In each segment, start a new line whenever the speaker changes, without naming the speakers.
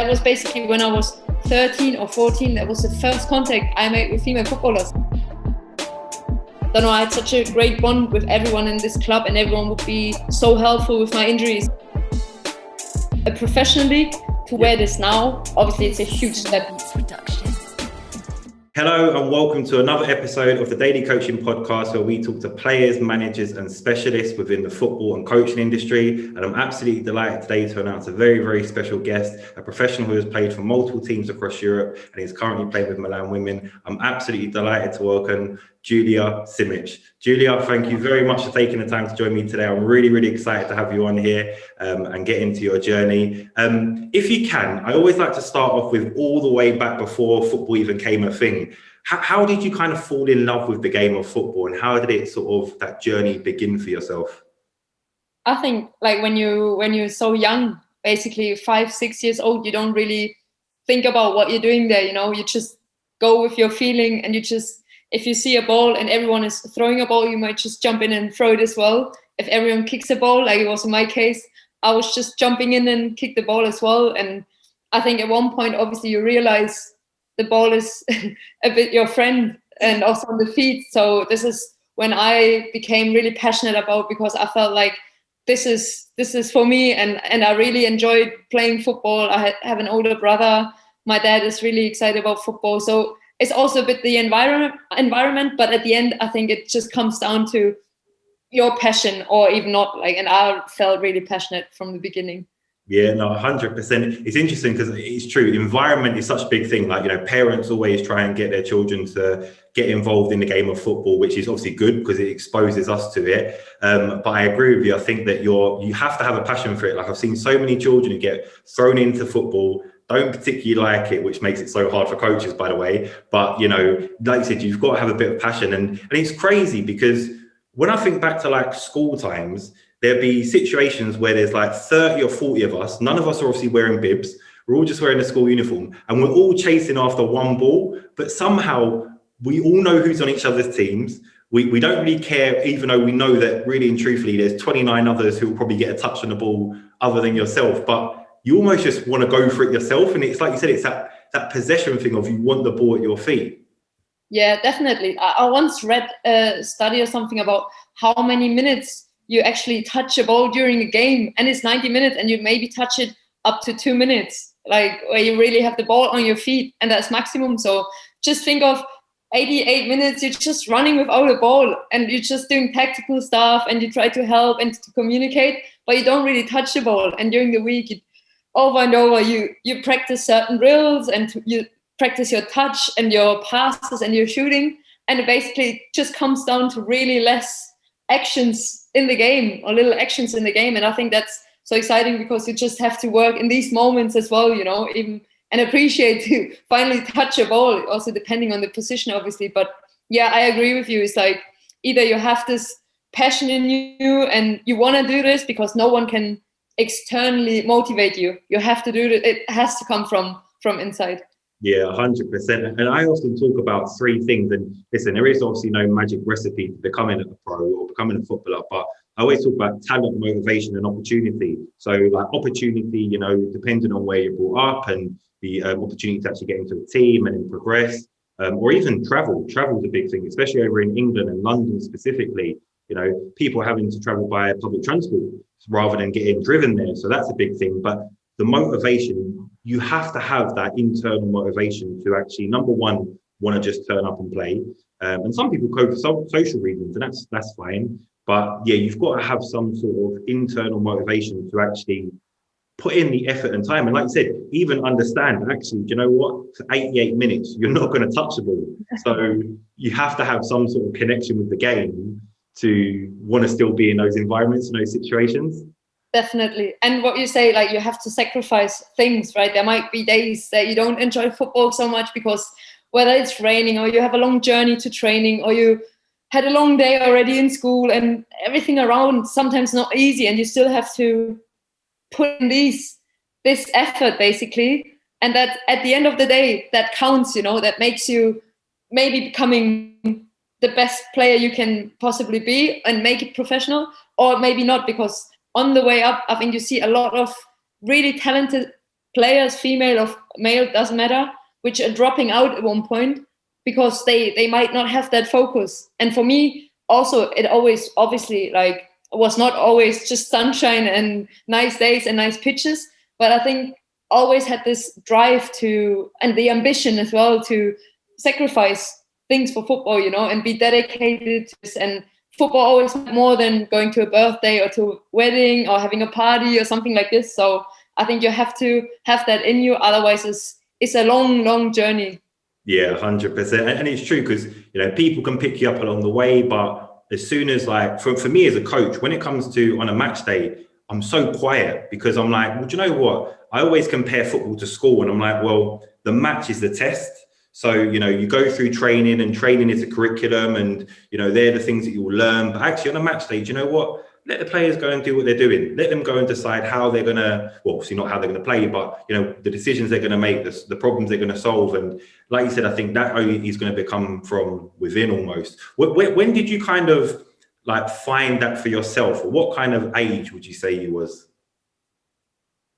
that was basically when I was 13 or 14. That was the first contact I made with female footballers. Don't know, I had such a great bond with everyone in this club, and everyone would be so helpful with my injuries. Professionally, to where it is now, obviously it's a huge step.
Hello and welcome to another episode of the Daily Coaching Podcast, where we talk to players, managers and specialists within the football and coaching industry. And I'm absolutely delighted today to announce a very, very special guest, a professional who has played for multiple teams across Europe and is currently playing with Milan women. I'm absolutely delighted to welcome Julia Simic. Julia, thank you very much for taking the time to join me today. I'm really, really excited to have you on here and get into your journey. If you can, I always like to start off with all the way back before football even came a thing. How did you kind of fall in love with the game of football, and how did it sort of, that journey begin for yourself?
I think like when you're so young, basically 5-6 years old, you don't really think about what you're doing there, you know, you just go with your feeling, and you just, if you see a ball and everyone is throwing a ball, you might just jump in and throw it as well. If everyone kicks a ball, like it was in my case, I was just jumping in and kick the ball as well. And I think at one point, obviously you realize the ball is a bit your friend and also on the feet. So this is when I became really passionate about, because I felt like this is for me, and I really enjoyed playing football. I have an older brother. My dad is really excited about football. So it's also a bit the environment, but at the end, I think it just comes down to your passion or even not. And I felt really passionate from the beginning.
Yeah, no, 100%. It's interesting because it's true. Environment is such a big thing. Like, you know, parents always try and get their children to get involved in the game of football, which is obviously good because it exposes us to it. But I agree with you. I think that you have to have a passion for it. Like, I've seen so many children who get thrown into football, don't particularly like it, which makes it so hard for coaches, by the way. But, you know, like you said, you've got to have a bit of passion. And it's crazy because when I think back to like school times, there'd be situations where there's like 30 or 40 of us. None of us are obviously wearing bibs. We're all just wearing a school uniform and we're all chasing after one ball. But somehow we all know who's on each other's teams. We don't really care, even though we know that really and truthfully, there's 29 others who will probably get a touch on the ball other than yourself. But you almost just want to go for it yourself. And it's like you said, it's that possession thing of you want the ball at your feet.
Yeah, definitely. I once read a study or something about how many minutes you actually touch a ball during a game, and it's 90 minutes, and you maybe touch it up to 2 minutes, like where you really have the ball on your feet, and that's maximum. So just think of 88 minutes, you're just running without a ball, and you're just doing tactical stuff, and you try to help and to communicate, but you don't really touch the ball. And during the week, over and over, you practice certain drills, and you practice your touch and your passes and your shooting, and it basically just comes down to really less actions in the game, or little actions in the game. And I think that's so exciting because you just have to work in these moments as well, you know, even and appreciate to finally touch a ball, also depending on the position, obviously. But yeah, I agree with you. It's like either you have this passion in you and you want to do this because no one can externally motivate you. You have to do it. It has to come from inside.
Yeah, 100%. And I often talk about three things. And listen, there is obviously no magic recipe to becoming a pro or becoming a footballer, but I always talk about talent, motivation, and opportunity. So like opportunity, you know, depending on where you're brought up and the opportunity to actually get into a team and then progress, or even travel. Travel is a big thing, especially over in England and London specifically. You know, people having to travel by public transport rather than getting driven there. So that's a big thing. But the motivation, you have to have that internal motivation to actually, number one, want to just turn up and play. And some people go for social reasons, and that's fine. But yeah, you've got to have some sort of internal motivation to actually put in the effort and time. And like you said, even understand, actually, do you know what? For 88 minutes, you're not going to touch the ball. So you have to have some sort of connection with the game to want to still be in those environments, in those situations.
Definitely. And what you say, like you have to sacrifice things, right? There might be days that you don't enjoy football so much because whether it's raining or you have a long journey to training or you had a long day already in school and everything around sometimes not easy, and you still have to put in this effort basically. And that at the end of the day, that counts, you know, that makes you maybe becoming the best player you can possibly be and make it professional, or maybe not, because on the way up, I think you see a lot of really talented players, female or male, doesn't matter, which are dropping out at one point because they might not have that focus. And for me, also, it always obviously like was not always just sunshine and nice days and nice pitches, but I think always had this drive to, and the ambition as well, to sacrifice things for football, you know, and be dedicated to this. And football always more than going to a birthday or to a wedding or having a party or something like this. So I think you have to have that in you. Otherwise, it's a long, long journey.
Yeah, 100%. And it's true because, you know, people can pick you up along the way. But as soon as like, for me as a coach, when it comes to on a match day, I'm so quiet because I'm like, well, do you know what? I always compare football to school. And I'm like, well, the match is the test. So, you know, you go through training and training is a curriculum and, you know, they're the things that you will learn. But actually on a match day, do you know what? Let the players go and do what they're doing. Let them go and decide how they're going to, well, obviously not how they're going to play, but, you know, the decisions they're going to make, the problems they're going to solve. And like you said, I think that only is going to become from within almost. When did you kind of like find that for yourself? Or what kind of age would you say you was?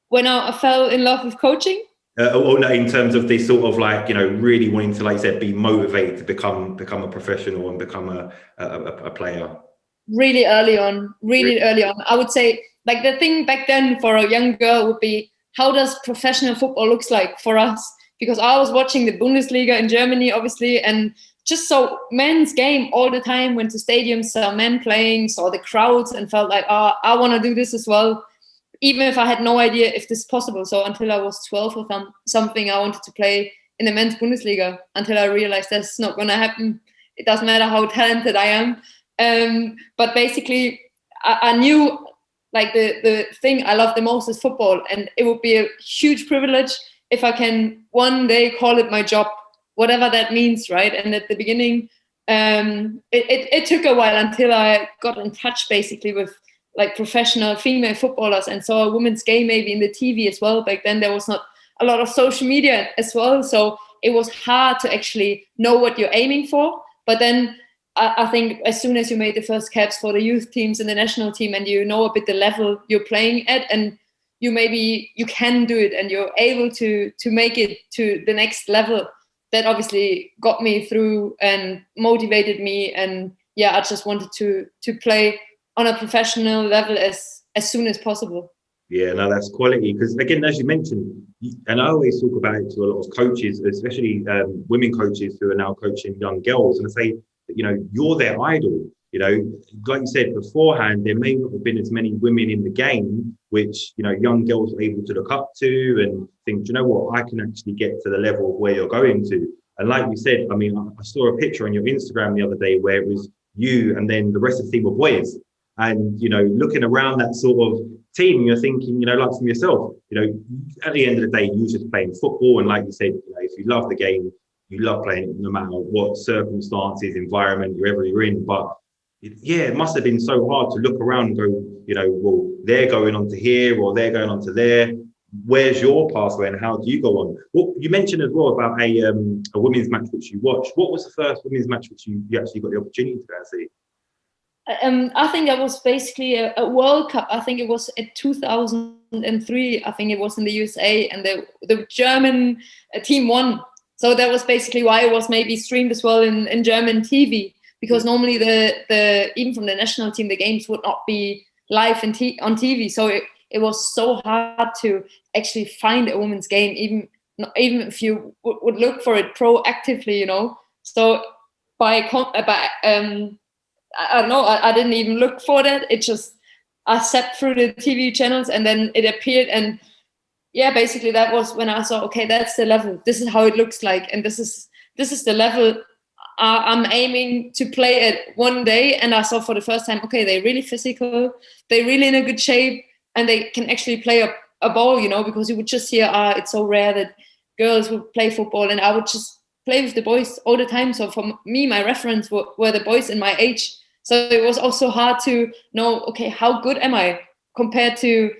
When I fell in love with coaching?
Or no, in terms of this sort of like, you know, really wanting to, like you said, be motivated to become a professional and become a player.
Really early on. I would say like the thing back then for a young girl would be, how does professional football looks like for us? Because I was watching the Bundesliga in Germany, obviously, and just saw men's game all the time, went to stadiums, saw men playing, saw the crowds and felt like, oh, I want to do this as well. Even if I had no idea if this is possible. So until I was 12 or something, I wanted to play in the men's Bundesliga until I realized that's not going to happen. It doesn't matter how talented I am. But basically, I knew like the thing I love the most is football. And it would be a huge privilege if I can one day call it my job, whatever that means, right? And at the beginning, it took a while until I got in touch basically with like professional female footballers and saw a women's game maybe in the TV as well. Back then there was not a lot of social media as well. So it was hard to actually know what you're aiming for. But then I think as soon as you made the first caps for the youth teams and the national team and you know a bit the level you're playing at and you can do it and you're able to make it to the next level, that obviously got me through and motivated me. And yeah, I just wanted to play on a professional level as soon as possible.
Yeah, no, that's quality. Because again, as you mentioned, and I always talk about it to a lot of coaches, especially women coaches who are now coaching young girls, and I say, you know, you're their idol. You know, like you said beforehand, there may not have been as many women in the game, which, you know, young girls are able to look up to and think, you know what, I can actually get to the level of where you're going to. And like you said, I mean, I saw a picture on your Instagram the other day where it was you and then the rest of the team of boys. And, you know, looking around that sort of team, you're thinking, you know, like from yourself, you know, at the end of the day, you're just playing football. And like you said, you know, if you love the game, you love playing it no matter what circumstances, environment you're in. But it must have been so hard to look around and go, you know, well, they're going on to here or they're going on to there. Where's your pathway and how do you go on? Well, you mentioned as well about a women's match which you watched. What was the first women's match which you actually got the opportunity to go and see?
I think that was basically a World Cup. I think it was in 2003. I think it was in the USA, and the German team won. So that was basically why it was maybe streamed as well in German TV, because normally the even from the national team, the games would not be live on TV. So it was so hard to actually find a women's game, even if you would look for it proactively, you know. So I don't know, I didn't even look for that. It just, I zapped through the TV channels and then it appeared. And yeah, basically that was when I saw, okay, that's the level. This is how it looks like. And this is the level I'm aiming to play at one day. And I saw for the first time, okay, they're really physical. They're really in a good shape and they can actually play a ball, you know, because you would just hear, it's so rare that girls would play football. And I would just play with the boys all the time. So for me, my reference were the boys in my age. So it was also hard to know, okay, how good am I compared to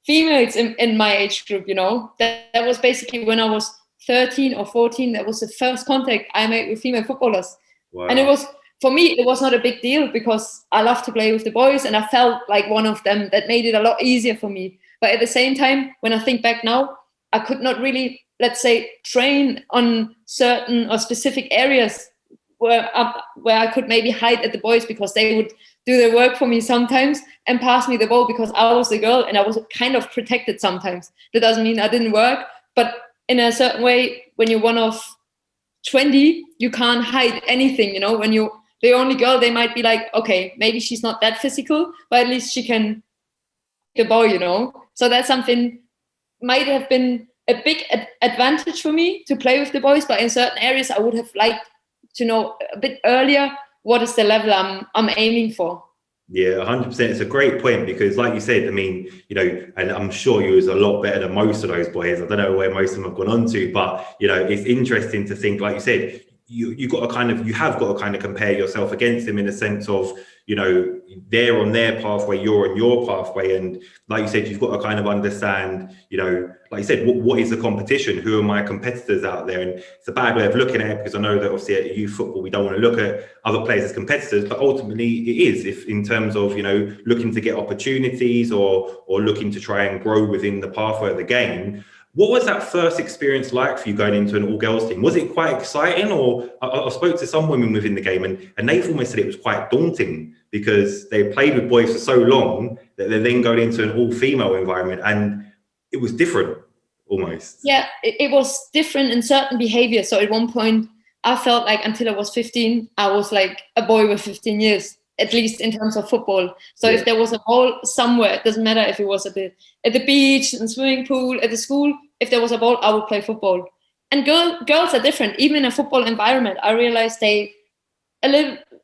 females in my age group, you know? That was basically when I was 13 or 14, that was the first contact I made with female footballers. Wow. And it was, for me, it was not a big deal because I love to play with the boys and I felt like one of them. That made it a lot easier for me. But at the same time, when I think back now, I could not really, let's say, train on certain or specific areas where I could maybe hide at the boys, because they would do their work for me sometimes and pass me the ball because I was a girl and I was kind of protected sometimes. That doesn't mean I didn't work, but in a certain way, when you're one of 20, you can't hide anything, when you're the only girl, they might be like, okay, maybe she's not that physical, but at least she can the ball, So that's something might have been a big advantage for me to play with the boys, but in certain areas I would have liked to know a bit earlier what is the level I'm aiming for.
Yeah, 100%. It's a great point, because like you said, I mean, and I'm sure you was a lot better than most of those boys. I don't know where most of them have gone on to, but, it's interesting to think, like you said, you have got to kind of compare yourself against them in a sense of, they're on their pathway, you're on your pathway. And like you said, you've got to kind of understand, like you said, what is the competition? Who are my competitors out there? And it's a bad way of looking at it, because I know that obviously at youth football, we don't want to look at other players as competitors, but ultimately it is, if in terms of, looking to get opportunities or looking to try and grow within the pathway of the game. What was that first experience like for you going into an all-girls team? Was it quite exciting? Or I spoke to some women within the game and they've almost said it was quite daunting, because they played with boys for so long that they're then going into an all-female environment, and it was different almost.
Yeah, it was different in certain behavior. So at one point, I felt like until I was 15, I was like a boy with 15 years, at least in terms of football. So if there was a ball somewhere, it doesn't matter if it was at the beach, in the swimming pool, at the school, if there was a ball, I would play football. And girls are different. Even in a football environment, I realized they a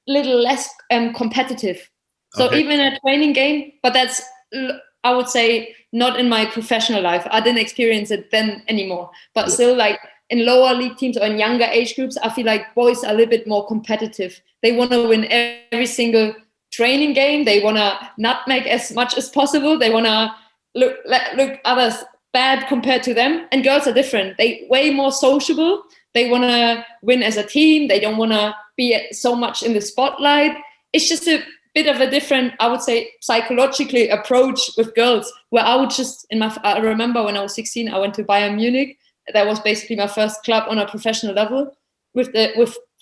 little less competitive. So even a training game, but that's, I would say, not in my professional life. I didn't experience it then anymore. But still, like in lower league teams or in younger age groups, I feel like boys are a little bit more competitive. They want to win every single training game. They want to nutmeg as much as possible. They want to look others bad compared to them. And girls are different. They way more sociable. They want to win as a team. They don't want to be so much in the spotlight. It's just a bit of a different, I would say, psychologically approach with girls, where I would just, I remember when I was 16, I went to Bayern Munich. That was basically my first club on a professional level. With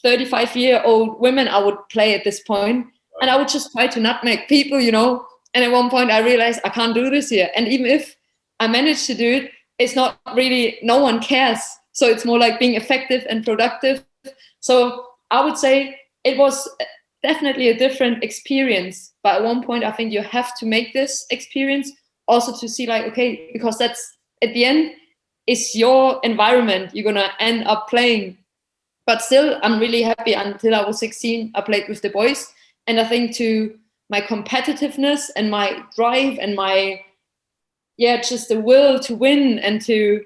35-year-old women, I would play at this point, and I would just try to nutmeg people, And at one point I realized I can't do this here. And even if I managed to do it, it's not really, no one cares. So it's more like being effective and productive. So I would say it was definitely a different experience. But at one point, I think you have to make this experience also to see like, okay, because that's at the end, it's your environment you're going to end up playing. But still, I'm really happy. Until I was 16, I played with the boys. And I think to my competitiveness and my drive and my, just the will to win and to,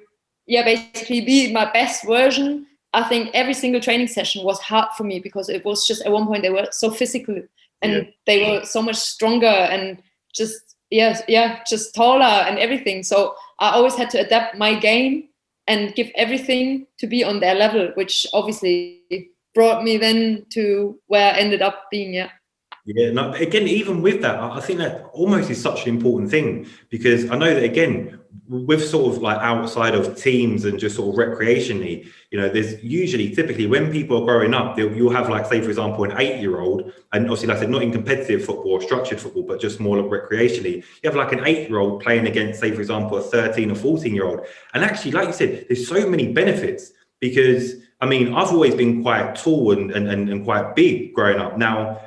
basically be my best version, I think every single training session was hard for me, because it was just at one point they were so physical and they were so much stronger and just taller and everything. So I always had to adapt my game and give everything to be on their level, which obviously brought me then to where I ended up being.
Yeah, no, again, even with that, I think that almost is such an important thing, because I know that, again, with sort of like outside of teams and just sort of recreationally, there's typically when people are growing up, you'll have, like, say, for example, an 8-year-old, and obviously, like I said, not in competitive football or structured football, but just more like recreationally, you have like an 8-year-old playing against, say, for example, a 13 or 14-year-old. And actually, like you said, there's so many benefits, because, I mean, I've always been quite tall and quite big growing up. Now,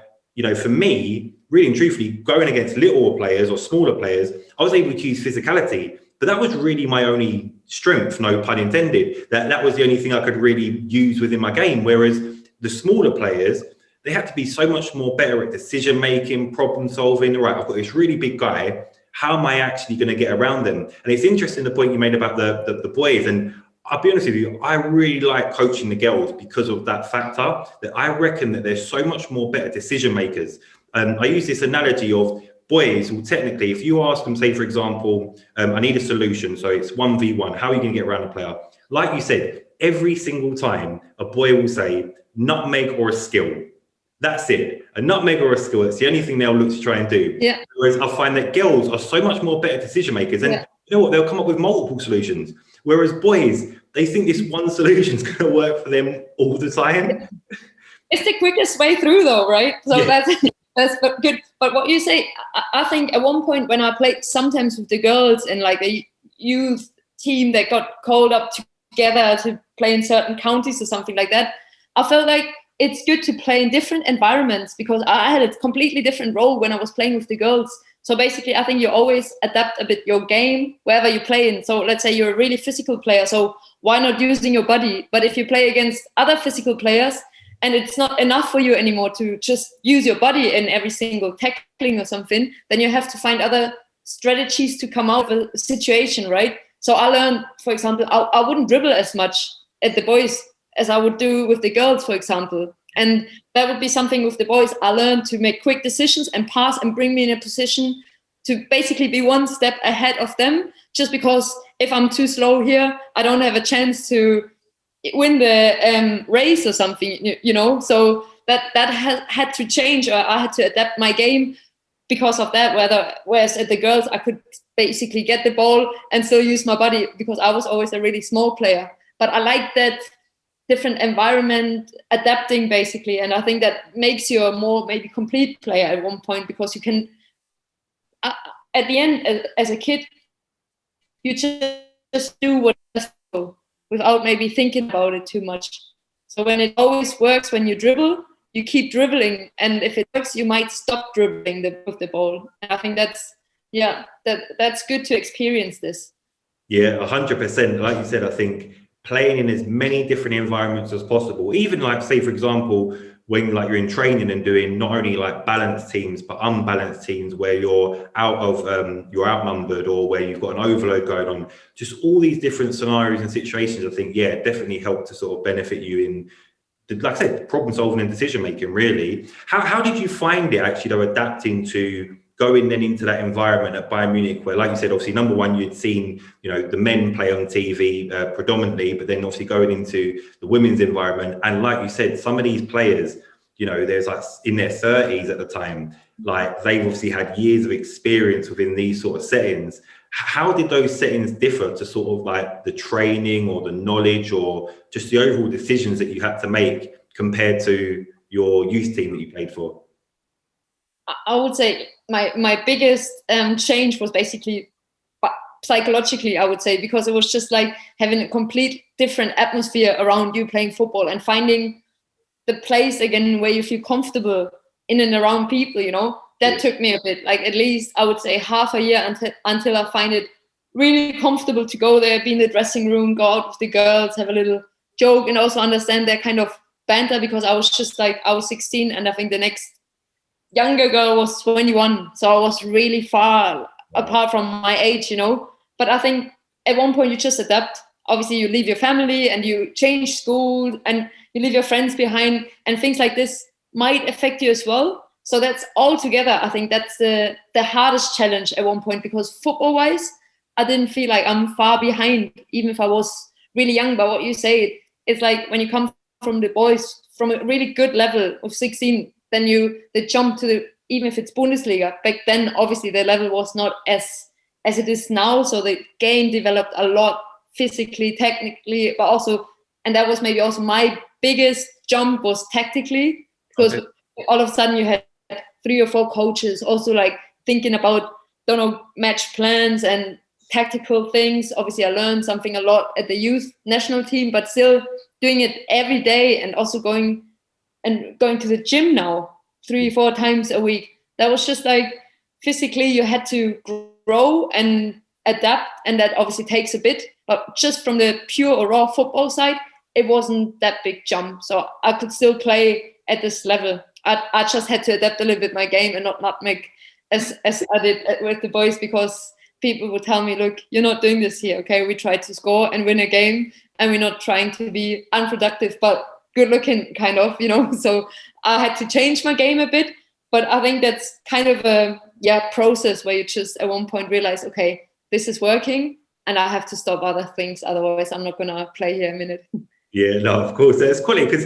for me, really and truthfully, going against little players or smaller players, I was able to use physicality, but that was really my only strength, no pun intended. That was the only thing I could really use within my game. Whereas the smaller players, they had to be so much more better at decision making, problem solving. Right, I've got this really big guy. How am I actually going to get around them? And it's interesting the point you made about the boys. And I'll be honest with you, I really like coaching the girls because of that factor, that I reckon that they're so much more better decision makers. I use this analogy of boys, well, technically, if you ask them, say, for example, I need a solution, so it's 1v1, how are you going to get around a player? Like you said, every single time a boy will say nutmeg or a skill. That's it. A nutmeg or a skill. That's the only thing they'll look to try and do.
Yeah.
Whereas I find that girls are so much more better decision makers. And you know what, they'll come up with multiple solutions. Whereas boys, they think this one solution is going to work for them all the time.
It's the quickest way through, though, right? So
Yeah.
that's good. But what you say, I think at one point when I played sometimes with the girls in like a youth team that got called up together to play in certain counties or something like that, I felt like it's good to play in different environments, because I had a completely different role when I was playing with the girls. So basically, I think you always adapt a bit your game wherever you play in. So let's say you're a really physical player, so why not using your body? But if you play against other physical players and it's not enough for you anymore to just use your body in every single tackling or something, then you have to find other strategies to come out of a situation, right? So I learned, for example, I wouldn't dribble as much at the boys as I would do with the girls, for example. And that would be something with the boys. I learned to make quick decisions and pass and bring me in a position to basically be one step ahead of them, just because if I'm too slow here, I don't have a chance to win the race or something, you know. So that had to change, or I had to adapt my game because of that. Whereas at the girls, I could basically get the ball and still use my body, because I was always a really small player. But I like that different environment, adapting basically, and I think that makes you a more maybe complete player at one point, because you can at the end, as a kid, you just do what without maybe thinking about it too much. So when it always works, when you dribble, you keep dribbling, and if it works, you might stop dribbling with the ball. And I think that's good to experience this.
Yeah, 100%. Like you said, I think playing in as many different environments as possible, even like, say, for example, when like you're in training and doing not only like balanced teams but unbalanced teams where you're you're outnumbered, or where you've got an overload going on, just all these different scenarios and situations, I think, yeah, definitely help to sort of benefit you in, like I said, problem solving and decision making, really. How did you find it actually, though, adapting to going then into that environment at Bayern Munich, where, like you said, obviously, number one, you'd seen, you know, the men play on TV predominantly, but then obviously going into the women's environment. And like you said, some of these players, you know, there's like in their 30s at the time, like they've obviously had years of experience within these sort of settings. How did those settings differ to sort of like the training or the knowledge or just the overall decisions that you had to make compared to your youth team that you played for?
I would say my biggest change was basically psychologically, I would say, because it was just like having a complete different atmosphere around you playing football and finding the place again where you feel comfortable in and around people, you know. That took me a bit, like at least I would say half a year until I find it really comfortable to go there, be in the dressing room, go out with the girls, have a little joke, and also understand their kind of banter, because I was just like, I was 16 and I think the next younger girl was 21, so I was really far apart from my age, you know. But I think at one point you just adapt. Obviously you leave your family and you change school and you leave your friends behind, and things like this might affect you as well. So that's all together, I think that's the hardest challenge at one point, because football wise I didn't feel like I'm far behind, even if I was really young. But what you say, it's like when you come from the boys from a really good level of 16, then the jump to the, even if it's Bundesliga, back then obviously the level was not as it is now. So the game developed a lot physically, technically, but also, and that was maybe also my biggest jump was tactically, because all of a sudden you had 3 or 4 coaches also like thinking about, don't know, match plans and tactical things. Obviously I learned something a lot at the youth national team, but still doing it every day, and also going to the gym now 3-4 times a week. That was just like physically you had to grow and adapt, and that obviously takes a bit. But just from the pure or raw football side, it wasn't that big jump. So I could still play at this level. I just had to adapt a little bit my game and not make as I did with the boys, because people would tell me, look, you're not doing this here, okay? We tried to score and win a game, and we're not trying to be unproductive, but good looking, kind of, you know. So I had to change my game a bit, but I think that's kind of a process where you just at one point realize, okay, this is working, and I have to stop other things, otherwise I'm not gonna play here a minute.
Yeah, no, of course, that's quality, because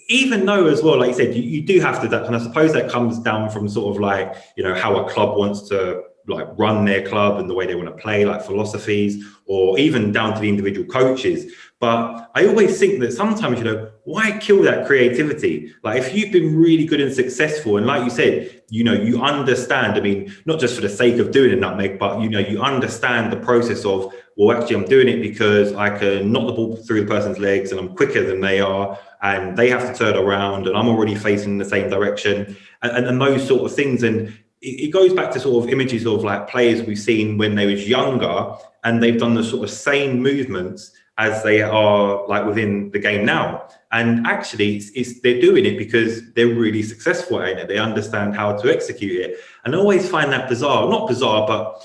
even though as well, like you said, you do have to adapt, and I suppose that comes down from sort of like, you know, how a club wants to like run their club and the way they want to play, like philosophies, or even down to the individual coaches. But I always think that sometimes, why kill that creativity? Like if you've been really good and successful, and like you said, you understand, I mean, not just for the sake of doing a nutmeg, but, you understand the process of, well, actually, I'm doing it because I can knock the ball through the person's legs and I'm quicker than they are and they have to turn around and I'm already facing in the same direction and those sort of things. And it goes back to sort of images of like players we've seen when they was younger and they've done the sort of same movements as they are like within the game now. And actually they're doing it because they're really successful at it. They understand how to execute it. And I always find that bizarre, not bizarre, but,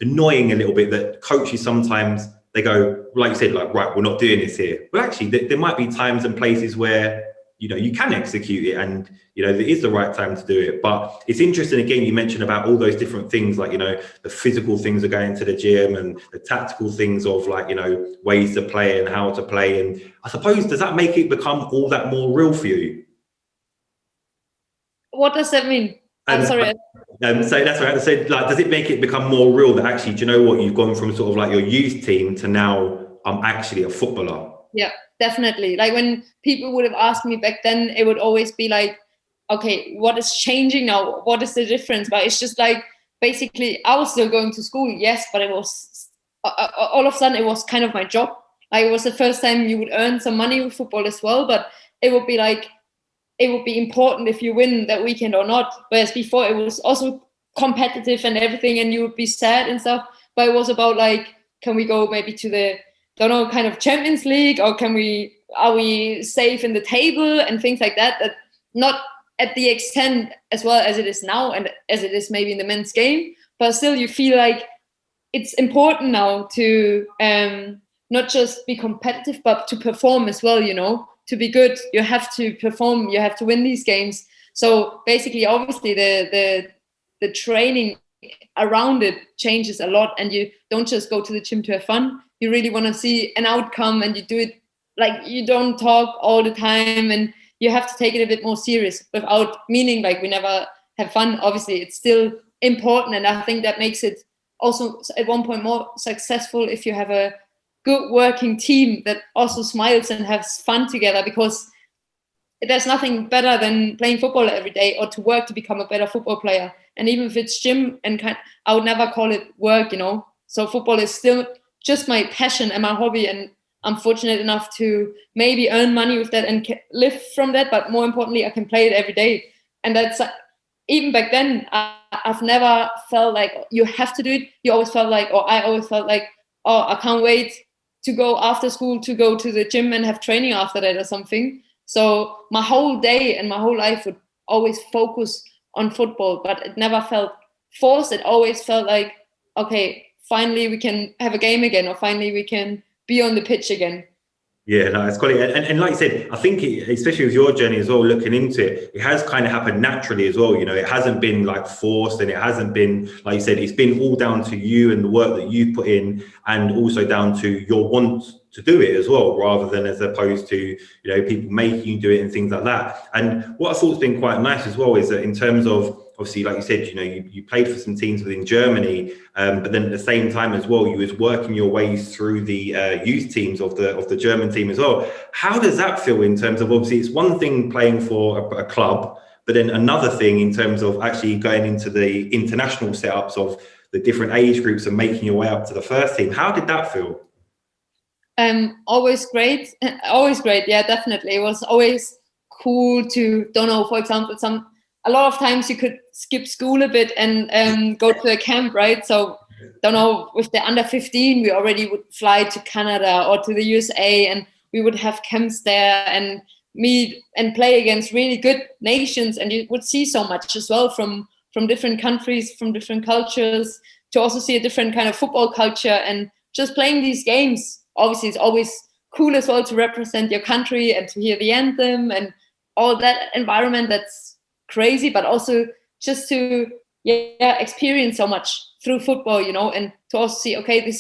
annoying a little bit that coaches sometimes they go, like you said, like, right, we're not doing this here. But actually there might be times and places where, you can execute it and, there is the right time to do it. But it's interesting, again, you mentioned about all those different things, like, the physical things of going to the gym and the tactical things of like, ways to play and how to play. And I suppose, does that make it become all that more real for you?
What does that mean? I'm sorry.
So that's what I said. Like, does it make it become more real that actually, do you know what, you've gone from sort of like your youth team to now I'm actually a footballer?
Yeah, definitely. Like when people would have asked me back then, it would always be like, okay, what is changing now? What is the difference? But it's just like, basically, I was still going to school, yes, but it was all of a sudden it was kind of my job. Like it was the first time you would earn some money with football as well, but it would be like, it would be important if you win that weekend or not. Whereas before it was also competitive and everything and you would be sad and stuff. But it was about like, can we go maybe to the, kind of Champions League, or are we safe in the table and things like that? That not at the extent as well as it is now and as it is maybe in the men's game, but still you feel like it's important now to not just be competitive, but to perform as well, to be good. You have to perform, you have to win these games. So basically, obviously the training around it changes a lot, and you don't just go to the gym to have fun. You really want to see an outcome, and you do it like you don't talk all the time, and you have to take it a bit more serious without meaning like we never have fun. Obviously, it's still important, and I think that makes it also at one point more successful if you have a good working team that also smiles and has fun together, because there's nothing better than playing football every day or to work to become a better football player. And even if it's gym and I would never call it work, So football is still just my passion and my hobby, and I'm fortunate enough to maybe earn money with that and live from that. But more importantly, I can play it every day. And that's even back then, I've never felt like you have to do it. I always felt like, oh, I can't wait to go after school to go to the gym and have training after that or something. So my whole day and my whole life would always focus on football, but it never felt forced. It always felt like, okay, finally we can have a game again, or finally we can be on the pitch again.
Yeah, no, it's quite, and like you said, I think especially with your journey as well, looking into it, it has kind of happened naturally as well. It hasn't been like forced, and it hasn't been, like you said, it's been all down to you and the work that you put in, and also down to your want to do it as well, rather than as opposed to, people making you do it and things like that. And what I thought has been quite nice as well is that in terms of, obviously, like you said, you played for some teams within Germany, but then at the same time as well, you was working your ways through the youth teams of the German team as well. How does that feel in terms of, obviously, it's one thing playing for a club, but then another thing in terms of actually going into the international setups of the different age groups and making your way up to the first team? How did that feel?
Always great. Yeah, definitely. It was always cool to, for example, a lot of times you could skip school a bit and go to a camp, right? So, with the under 15, we already would fly to Canada or to the USA, and we would have camps there and meet and play against really good nations. And you would see so much as well from different countries, from different cultures, to also see a different kind of football culture. And just playing these games, obviously, it's always cool as well to represent your country and to hear the anthem and all that environment that's crazy, but also just to experience so much through football, and to also see, okay,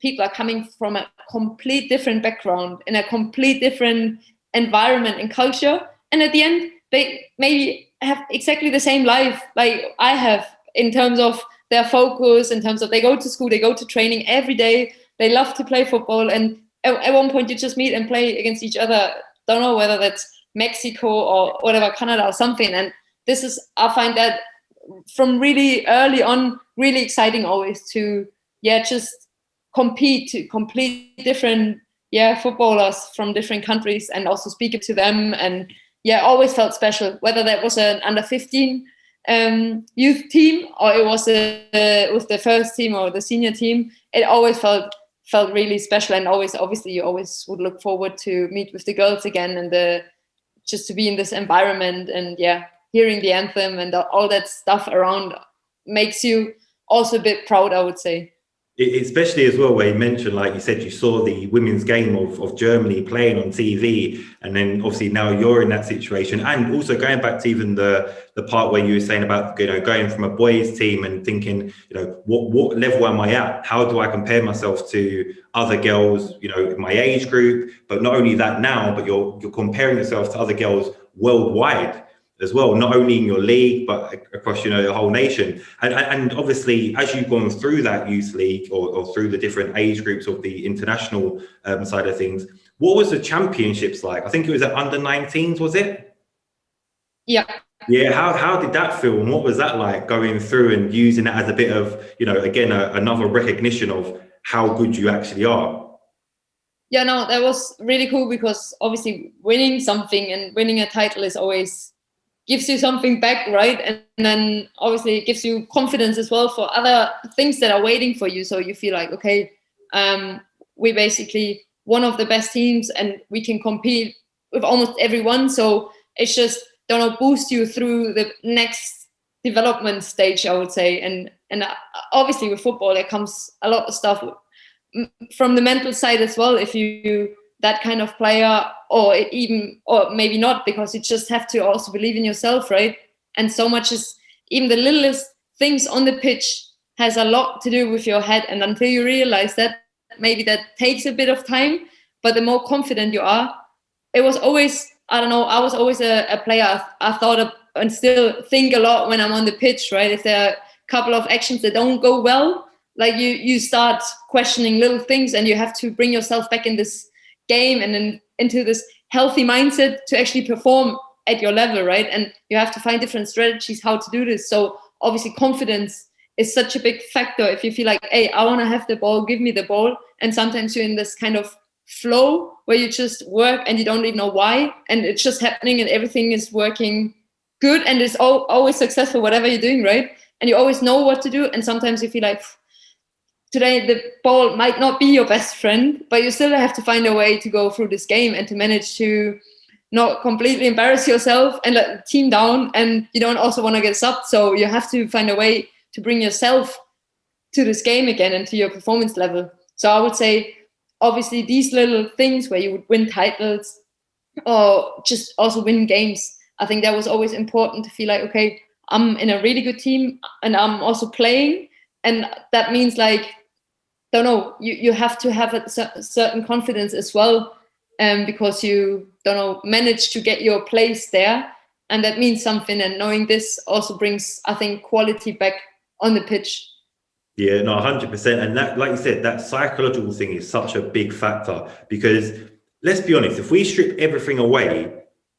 people are coming from a complete different background, in a complete different environment and culture, and at the end they maybe have exactly the same life like I have, in terms of their focus, in terms of they go to school, they go to training every day, they love to play football, and at one point you just meet and play against each other. Don't know whether that's Mexico or whatever, Canada or something. And this is, I find that from really early on, really exciting always to, just compete to complete different, footballers from different countries and also speak to them. And always felt special, whether that was an under 15 youth team or it was with the first team or the senior team. It always felt really special, and obviously you always would look forward to meet with the girls again and just to be in this environment, and hearing the anthem and all that stuff around makes you also a bit proud, I would say.
Especially as well, where you mentioned, like you said, you saw the women's game of Germany playing on TV, and then obviously now you're in that situation. And also going back to even the part where you were saying about, going from a boys team and thinking, what level am I at? How do I compare myself to other girls, in my age group? But not only that now, but you're comparing yourself to other girls worldwide as well, not only in your league, but across, the whole nation. And obviously, as you've gone through that youth league or through the different age groups of the international side of things, what was the championships like? I think it was at under 19s, was it?
Yeah.
Yeah, how did that feel? And what was that like, going through and using that as a bit of, again, another recognition of how good you actually are?
Yeah, no, that was really cool, because obviously winning something and winning a title is always gives you something back, right? And then obviously it gives you confidence as well for other things that are waiting for you. So you feel like, okay, we're basically one of the best teams and we can compete with almost everyone. So it's just, boost you through the next development stage, I would say. And obviously with football, there comes a lot of stuff from the mental side as well. If you that kind of player, or maybe not, because you just have to also believe in yourself, right? And so much is, even the littlest things on the pitch has a lot to do with your head. And until you realize that, maybe that takes a bit of time, but the more confident you are, it was always, I was always a player. I thought and still think a lot when I'm on the pitch, right? If there are a couple of actions that don't go well, like you start questioning little things, and you have to bring yourself back in this game and then into this healthy mindset to actually perform at your level, right? And you have to find different strategies how to do this. So obviously confidence is such a big factor. If you feel like, hey, I want to have the ball, give me the ball. And sometimes you're in this kind of flow where you just work and you don't even know why, and it's just happening and everything is working good and it's always successful, whatever you're doing, right? And you always know what to do. And sometimes you feel like, today the ball might not be your best friend, but you still have to find a way to go through this game and to manage to not completely embarrass yourself and let the team down. And you don't also want to get subbed, so you have to find a way to bring yourself to this game again and to your performance level. So I would say, obviously, these little things where you would win titles or just also win games, I think that was always important to feel like, okay, I'm in a really good team and I'm also playing. And that means, like, you have to have a certain confidence as well, because you manage to get your place there, and that means something. And knowing this also brings, I think, quality back on the pitch.
Yeah, no, 100%. And that, like you said, that psychological thing is such a big factor, because let's be honest, if we strip everything away,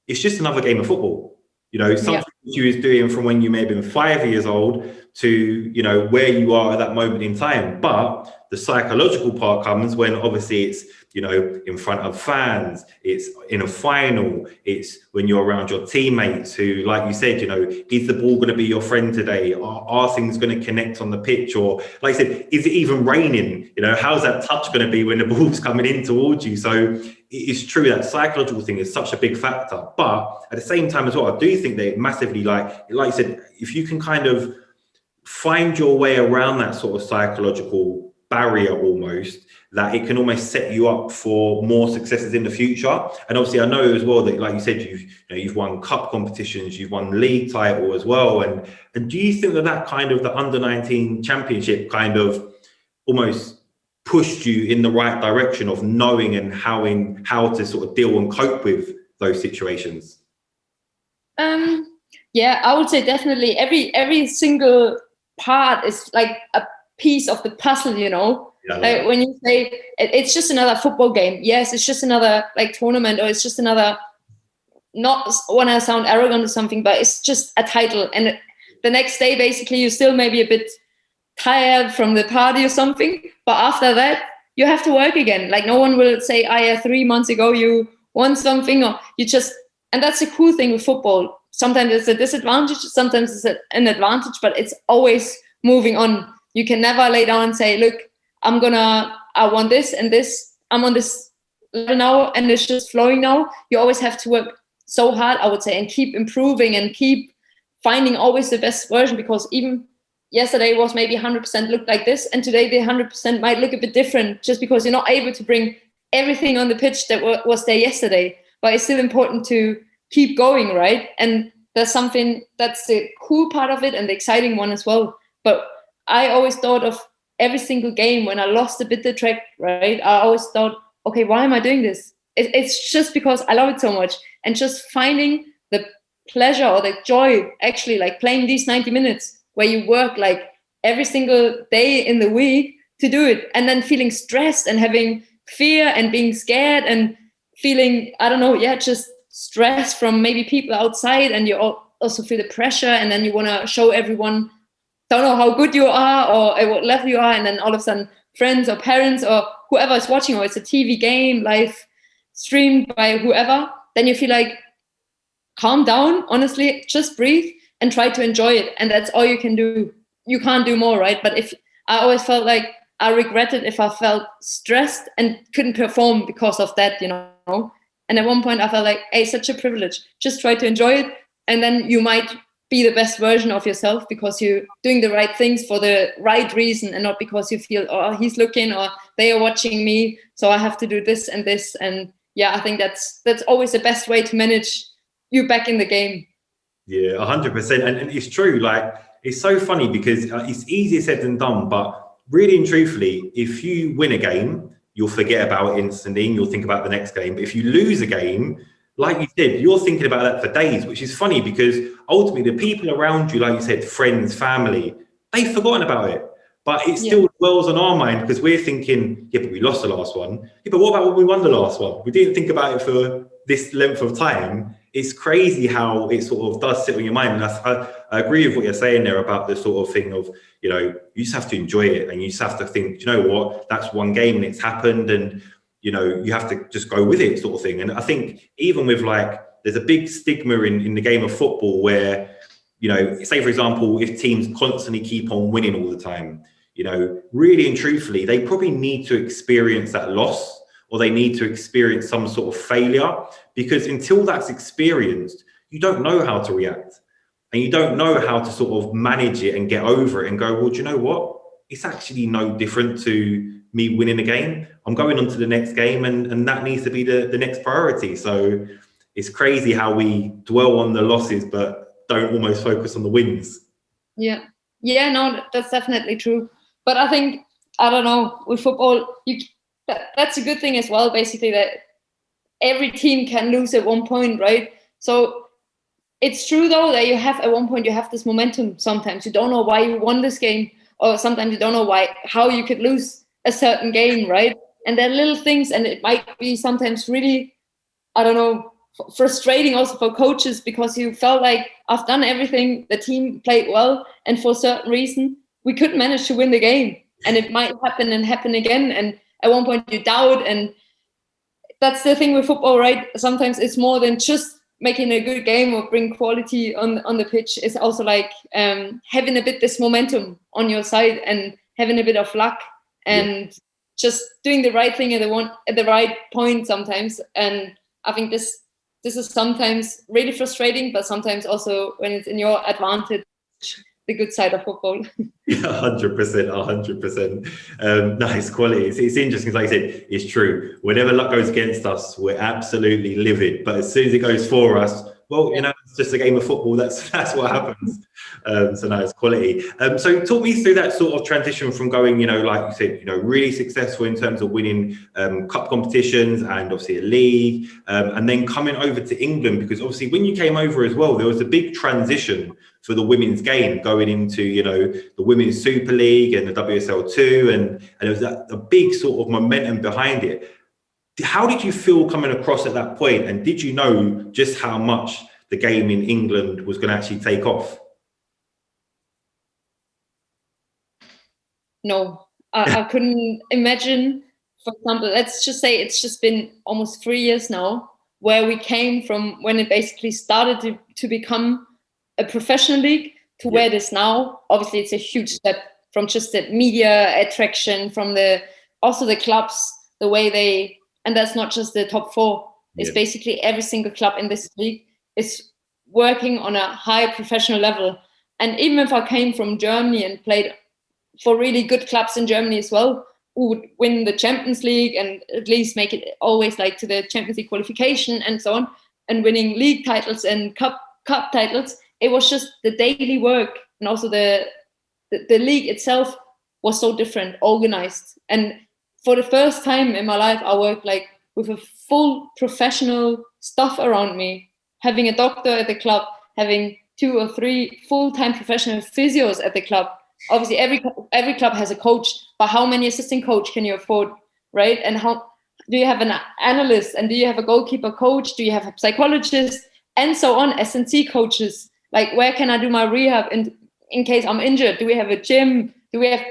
it's just another game of football. Something you was doing from when you may have been 5 years old to, where you are at that moment in time. But the psychological part comes when obviously it's, in front of fans, it's in a final, it's when you're around your teammates who, like you said, is the ball going to be your friend today? Are things going to connect on the pitch? Or, like I said, is it even raining? How's that touch going to be when the ball's coming in towards you? So it's true that psychological thing is such a big factor. But at the same time as well, I do think that massively, like you said, if you can kind of find your way around that sort of psychological barrier almost, that it can almost set you up for more successes in the future. And obviously I know as well that, like you said, you've won cup competitions, you've won league title as well. And do you think that kind of the under-19 championship kind of almost pushed you in the right direction of knowing and how to sort of deal and cope with those situations?
Yeah, I would say definitely every single part is like a piece of the puzzle, you know.
Yeah,
like when you say it's just another football game, yes, it's just another like tournament, or it's just another, not want to sound arrogant or something, but it's just a title, and the next day basically you still maybe a bit tired from the party or something, but after that you have to work again. Like no one will say, oh yeah, 3 months ago you won something, or you just, and that's the cool thing with football. Sometimes it's a disadvantage, sometimes it's an advantage, but it's always moving on. You can never lay down and say, look, I want this and this, I'm on this level now and it's just flowing now. You always have to work so hard, I would say, and keep improving and keep finding always the best version, because even yesterday was maybe 100% looked like this, and today the 100% might look a bit different, just because you're not able to bring everything on the pitch that was there yesterday. But it's still important to keep going, right? And that's something, that's the cool part of it and the exciting one as well. But I always thought of every single game when I lost a bit the track, right? I always thought, okay, why am I doing this? It's just because I love it so much, and just finding the pleasure or the joy, actually, like playing these 90 minutes where you work like every single day in the week to do it, and then feeling stressed and having fear and being scared and feeling, I don't know, yeah, just stress from maybe people outside, and you also feel the pressure, and then you want to show everyone, don't know how good you are or at what level you are, and then all of a sudden friends or parents or whoever is watching, or it's a TV game live streamed by whoever, then you feel like, calm down, honestly, just breathe and try to enjoy it. And that's all you can do. You can't do more, right? But if I always felt like I regretted if I felt stressed and couldn't perform because of that, you know. And at one point I felt like, hey, such a privilege. Just try to enjoy it, and then you might be the best version of yourself because you're doing the right things for the right reason, and not because you feel, oh, he's looking or they are watching me, so I have to do this and this. And yeah, I think that's always the best way to manage you back in the game.
Yeah, 100%. And it's true. Like, it's so funny because it's easier said than done. But really and truthfully, if you win a game, you'll forget about it instantly and you'll think about the next game. But if you lose a game, like you said, you're thinking about that for days, which is funny because ultimately the people around you, like you said, friends, family, they've forgotten about it. But it still dwells on our mind because we're thinking, yeah, but we lost the last one. Yeah, but what about when we won the last one? We didn't think about it for this length of time. It's crazy how it sort of does sit on your mind. And I agree with what you're saying there about the sort of thing of, you know, you just have to enjoy it and you just have to think, you know what, that's one game and it's happened, and, you know, you have to just go with it sort of thing. And I think even with like, there's a big stigma in the game of football where, you know, say, for example, if teams constantly keep on winning all the time, you know, really and truthfully, they probably need to experience that loss, or they need to experience some sort of failure, because until that's experienced, you don't know how to react and you don't know how to sort of manage it and get over it and go, well, do you know what? It's actually no different to me winning a game. I'm going on to the next game, and that needs to be the next priority. So it's crazy how we dwell on the losses, but don't almost focus on the wins.
Yeah. Yeah, no, that's definitely true. But I think, I don't know, with football, that's a good thing as well, basically, that every team can lose at one point, right? So it's true, though, that you have at one point, you have this momentum sometimes. You don't know why you won this game, or sometimes you don't know how you could lose a certain game, right? And there are little things, and it might be sometimes really, I don't know, frustrating also for coaches, because you felt like, I've done everything, the team played well, and for a certain reason, we couldn't manage to win the game. And it might happen and happen again. And at one point you doubt. And that's the thing with football, right? Sometimes it's more than just making a good game or bring quality on the pitch. It's also like having a bit this momentum on your side and having a bit of luck and just doing the right thing at the right point sometimes. And I think this is sometimes really frustrating, but sometimes also when it's in your advantage, the good side of football.
100%. Nice quality. It's interesting, like I said, it's true. Whenever luck goes against us, we're absolutely livid. But as soon as it goes for us, well, you know, just a game of football. That's what happens. So no, it's quality. So talk me through that sort of transition from going, like you said, really successful in terms of winning cup competitions and obviously a league, and then coming over to England, because obviously when you came over as well, there was a big transition for the women's game going into, the Women's Super League and the WSL2, and there was a big sort of momentum behind it. How did you feel coming across at that point, and did you know just how much the game in England was going to actually take off?
No, I couldn't imagine. For example, let's just say it's just been almost 3 years now, where we came from when it basically started to become a professional league to where it is now. Obviously, it's a huge step from just the media attraction, from also the clubs, the way they. And that's not just the top four. It's basically every single club in this league is working on a high professional level. And even if I came from Germany and played for really good clubs in Germany as well, who would win the Champions League and at least make it always like to the Champions League qualification and so on, and winning league titles and cup titles, it was just the daily work. And also the league itself was so different, organized. And for the first time in my life, I worked like with a full professional staff around me, having a doctor at the club, having 2 or 3 full-time professional physios at the club. Obviously, every club has a coach, but how many assistant coach can you afford, right? And how do you have an analyst, and do you have a goalkeeper coach? Do you have a psychologist, and so on? S&C coaches, like where can I do my rehab in case I'm injured? Do we have a gym? Do we have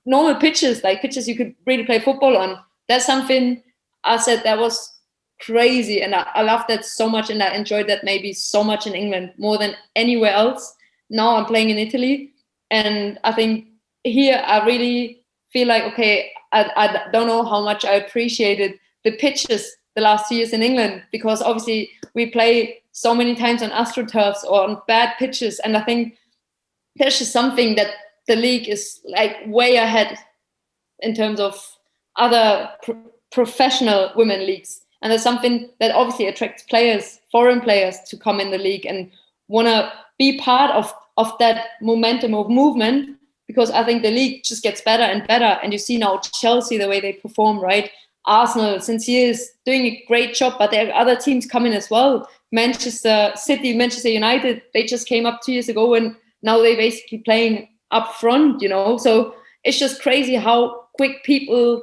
normal pitches, like pitches you could really play football on? That's something I said that was crazy, and I loved that so much, and I enjoyed that maybe so much in England more than anywhere else. Now I'm playing in Italy, and I think here I really feel like, okay, I don't know how much I appreciated the pitches the last 2 years in England, because obviously we play so many times on astroturfs or on bad pitches, and I think there's just something that the league is like way ahead in terms of other professional women leagues. And there's something that obviously attracts players, foreign players, to come in the league and want to be part of that momentum of movement, because I think the league just gets better and better. And you see now Chelsea, the way they perform, right? Arsenal, since years, doing a great job, but there are other teams coming as well. Manchester City, Manchester United, they just came up 2 years ago, and now they're basically playing up front, so it's just crazy how quick people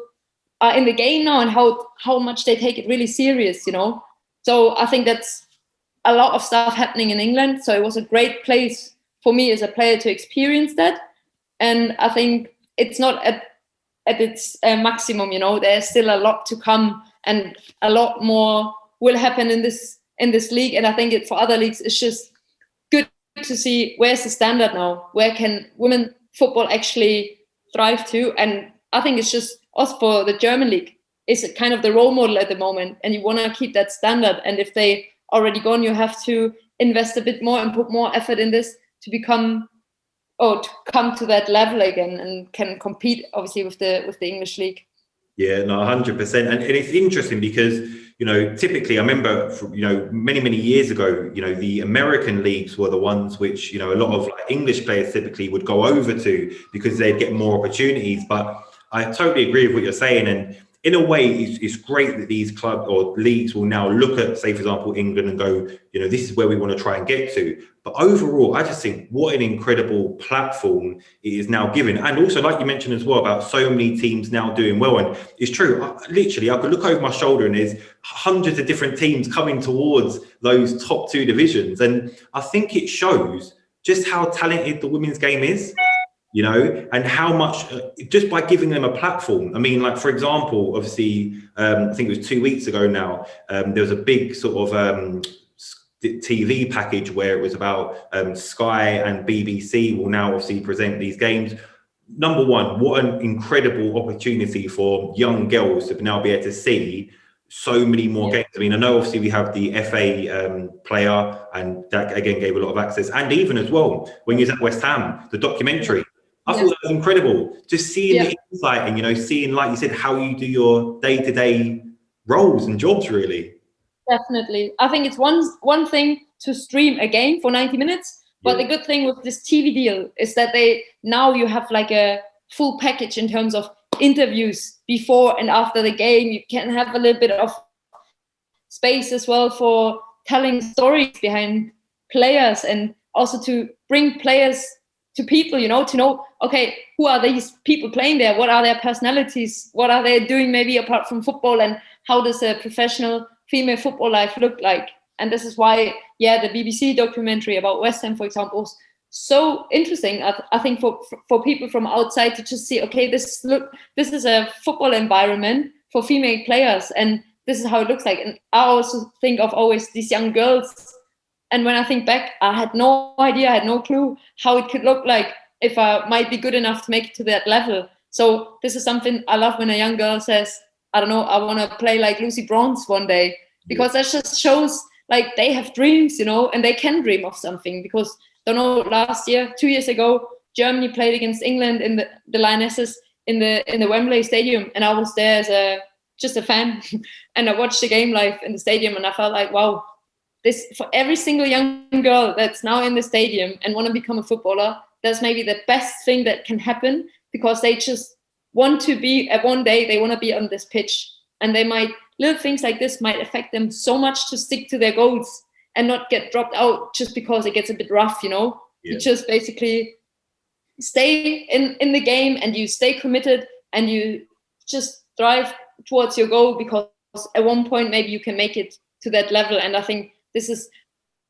are in the game now, and how much they take it really serious, so I think that's a lot of stuff happening in England. So it was a great place for me as a player to experience that, and I think it's not at its maximum. There's still a lot to come, and a lot more will happen in this league, and I think for other leagues it's just good to see where's the standard now, where can women football actually thrive to. And I think it's just us for the German league is kind of the role model at the moment, and you want to keep that standard. And if they already gone, you have to invest a bit more and put more effort in this to come to that level again, and can compete obviously with the English league.
Yeah, no, 100%. And it's interesting because, typically I remember, many years ago, the American leagues were the ones which, a lot of English players typically would go over to because they'd get more opportunities. But I totally agree with what you're saying. And in a way, it's great that these clubs or leagues will now look at, say, for example, England and go, this is where we want to try and get to. But overall, I just think what an incredible platform it is now given. And also, like you mentioned as well, about so many teams now doing well. And it's true, I could look over my shoulder and there's hundreds of different teams coming towards those top 2 divisions. And I think it shows just how talented the women's game is. And how much, just by giving them a platform. I mean, for example, obviously, I think it was 2 weeks ago now, there was a big sort of TV package where it was about Sky and BBC will now obviously present these games. Number one, what an incredible opportunity for young girls to now be able to see so many more games. I mean, I know obviously we have the FA player, and that again gave a lot of access. And even as well, when you was at West Ham, the documentary, I thought that was incredible. Just seeing the insight and, seeing, like you said, how you do your day-to-day roles and jobs, really.
Definitely. I think it's one thing to stream a game for 90 minutes. But the good thing with this TV deal is that now you have like a full package in terms of interviews before and after the game. You can have a little bit of space as well for telling stories behind players, and also to bring players to people, to know, okay, who are these people playing there? What are their personalities? What are they doing maybe apart from football? And how does a professional female football life look like? And this is why, the BBC documentary about West Ham, for example, was so interesting. I think for people from outside to just see, okay, this is a football environment for female players, and this is how it looks like. And I also think of always these young girls. And when I think back, I had no idea, I had no clue how it could look like if I might be good enough to make it to that level. So this is something I love when a young girl says, I don't know, I want to play like Lucy Bronze one day, because that just shows like they have dreams, and they can dream of something. Because, I don't know, last year, 2 years ago, Germany played against England in the Lionesses in the Wembley Stadium, and I was there as just a fan, and I watched the game live in the stadium, and I felt like, wow, this, for every single young girl that's now in the stadium and want to become a footballer, that's maybe the best thing that can happen, because they just want to be, at one day, they want to be on this pitch, and little things like this might affect them so much to stick to their goals and not get dropped out just because it gets a bit rough, You just basically stay in the game, and you stay committed, and you just drive towards your goal, because at one point maybe you can make it to that level. And I think this is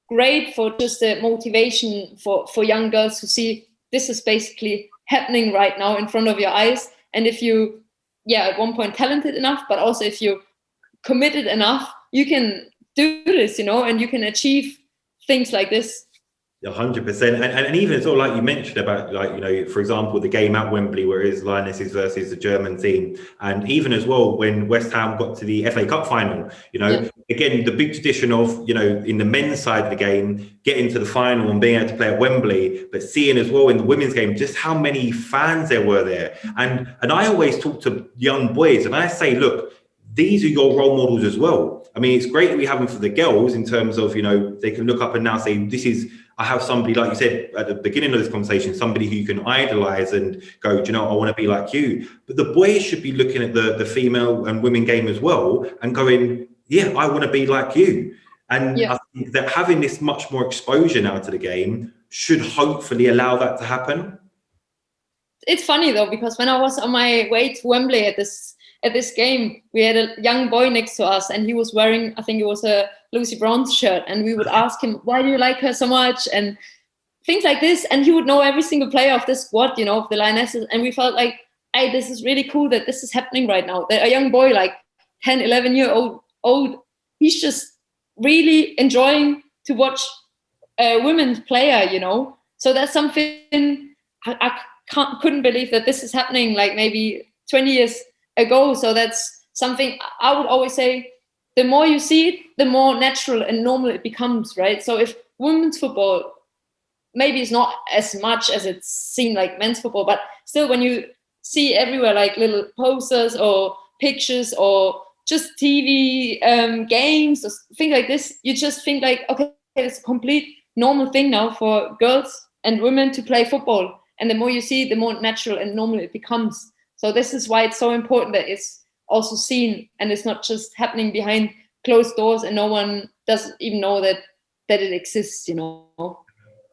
great for just the motivation for young girls to see this is basically happening right now in front of your eyes. And if you, at one point talented enough, but also if you committed enough, you can do this, and you can achieve things like this.
100%. And even sort of like you mentioned about, like, for example, the game at Wembley where it is Lionesses versus the German team, and even as well when West Ham got to the FA Cup final, again, the big tradition of, in the men's side of the game, getting to the final and being able to play at Wembley, but seeing as well in the women's game just how many fans there were there. And I always talk to young boys and I say, look, these are your role models as well. I mean, it's great that we have them for the girls in terms of, they can look up and now say, I have somebody, like you said at the beginning of this conversation, somebody who you can idolize and go, I want to be like you. But the boys should be looking at the female and women game as well and going, I want to be like you. And I think that having this much more exposure now to the game should hopefully allow that to happen.
It's funny though, because when I was on my way to Wembley at this game, we had a young boy next to us, and he was wearing, I think it was a Lucy Bronze shirt, and we would ask him, why do you like her so much, and things like this, and he would know every single player of this squad, of the Lionesses, and we felt like, hey, this is really cool that this is happening right now, that a young boy like 10, 11-year-old, he's just really enjoying to watch a women's player, so that's something I couldn't believe that this is happening like maybe 20 years ago. So that's something I would always say, the more you see it, the more natural and normal it becomes, right? So if women's football maybe it's not as much as it's seen like men's football, but still when you see everywhere like little posters or pictures or just TV games or things like this, you just think like, okay, it's a complete normal thing now for girls and women to play football. And the more you see, the more natural and normal it becomes. So this is why it's so important that it's also seen and it's not just happening behind closed doors and no one doesn't even know that it exists,
100%.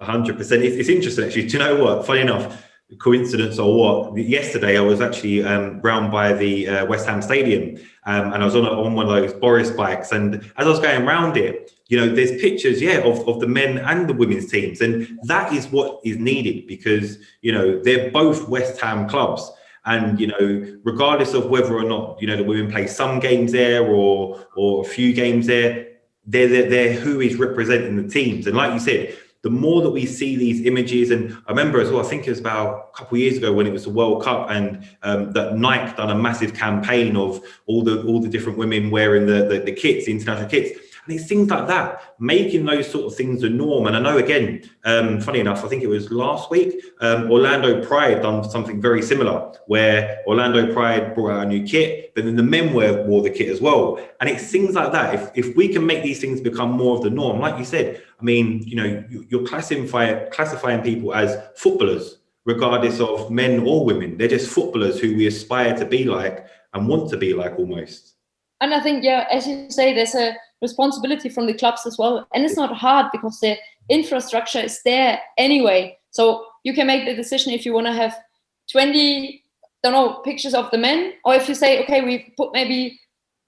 It's interesting, actually. Do you know what? Funny enough, coincidence or what? Yesterday, I was actually round by the West Ham Stadium and I was on one of those Boris bikes. And as I was going around it, there's pictures, of the men and the women's teams. And that is what is needed because, they're both West Ham clubs. And, regardless of whether or not, the women play some games there or a few games there, they're who is representing the teams. And like you said, the more that we see these images, and I remember as well, I think it was about a couple of years ago when it was the World Cup and that Nike done a massive campaign of all the different women wearing the kits, the international kits. And it's things like that, making those sort of things the norm. And I know, again, funny enough, I think it was last week, Orlando Pride done something very similar, where Orlando Pride brought out a new kit, but then the men wore the kit as well. And it's things like that. If we can make these things become more of the norm, like you said, I mean, you know, you're classifying people as footballers, regardless of men or women. They're just footballers who we aspire to be like and want to be like almost.
And I think, yeah, as you say, there's a responsibility from the clubs as well. And it's not hard because the infrastructure is there anyway. So you can make the decision if you want to have 20, pictures of the men, or if you say, okay, we put maybe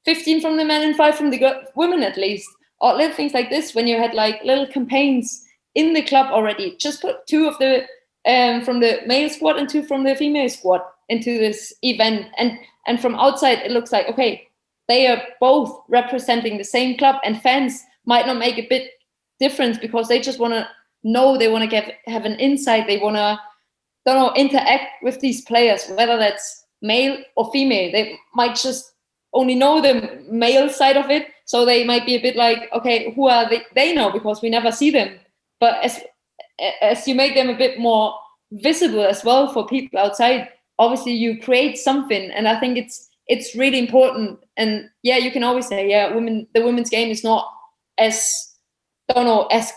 15 from the men and 5 from the women at least, or little things like this. When you had like little campaigns in the club already, just put 2 of the from the male squad and 2 from the female squad into this event. And from outside, it looks like, okay, they are both representing the same club, and fans might not make a bit difference because they just want to know, they want to have an insight, they want to, interact with these players, whether that's male or female. They might just only know the male side of it, so they might be a bit like, okay, who are they know, because we never see them. But as you make them a bit more visible as well for people outside, obviously you create something. And I think it's really important. And yeah, you can always say, yeah, the women's game is not as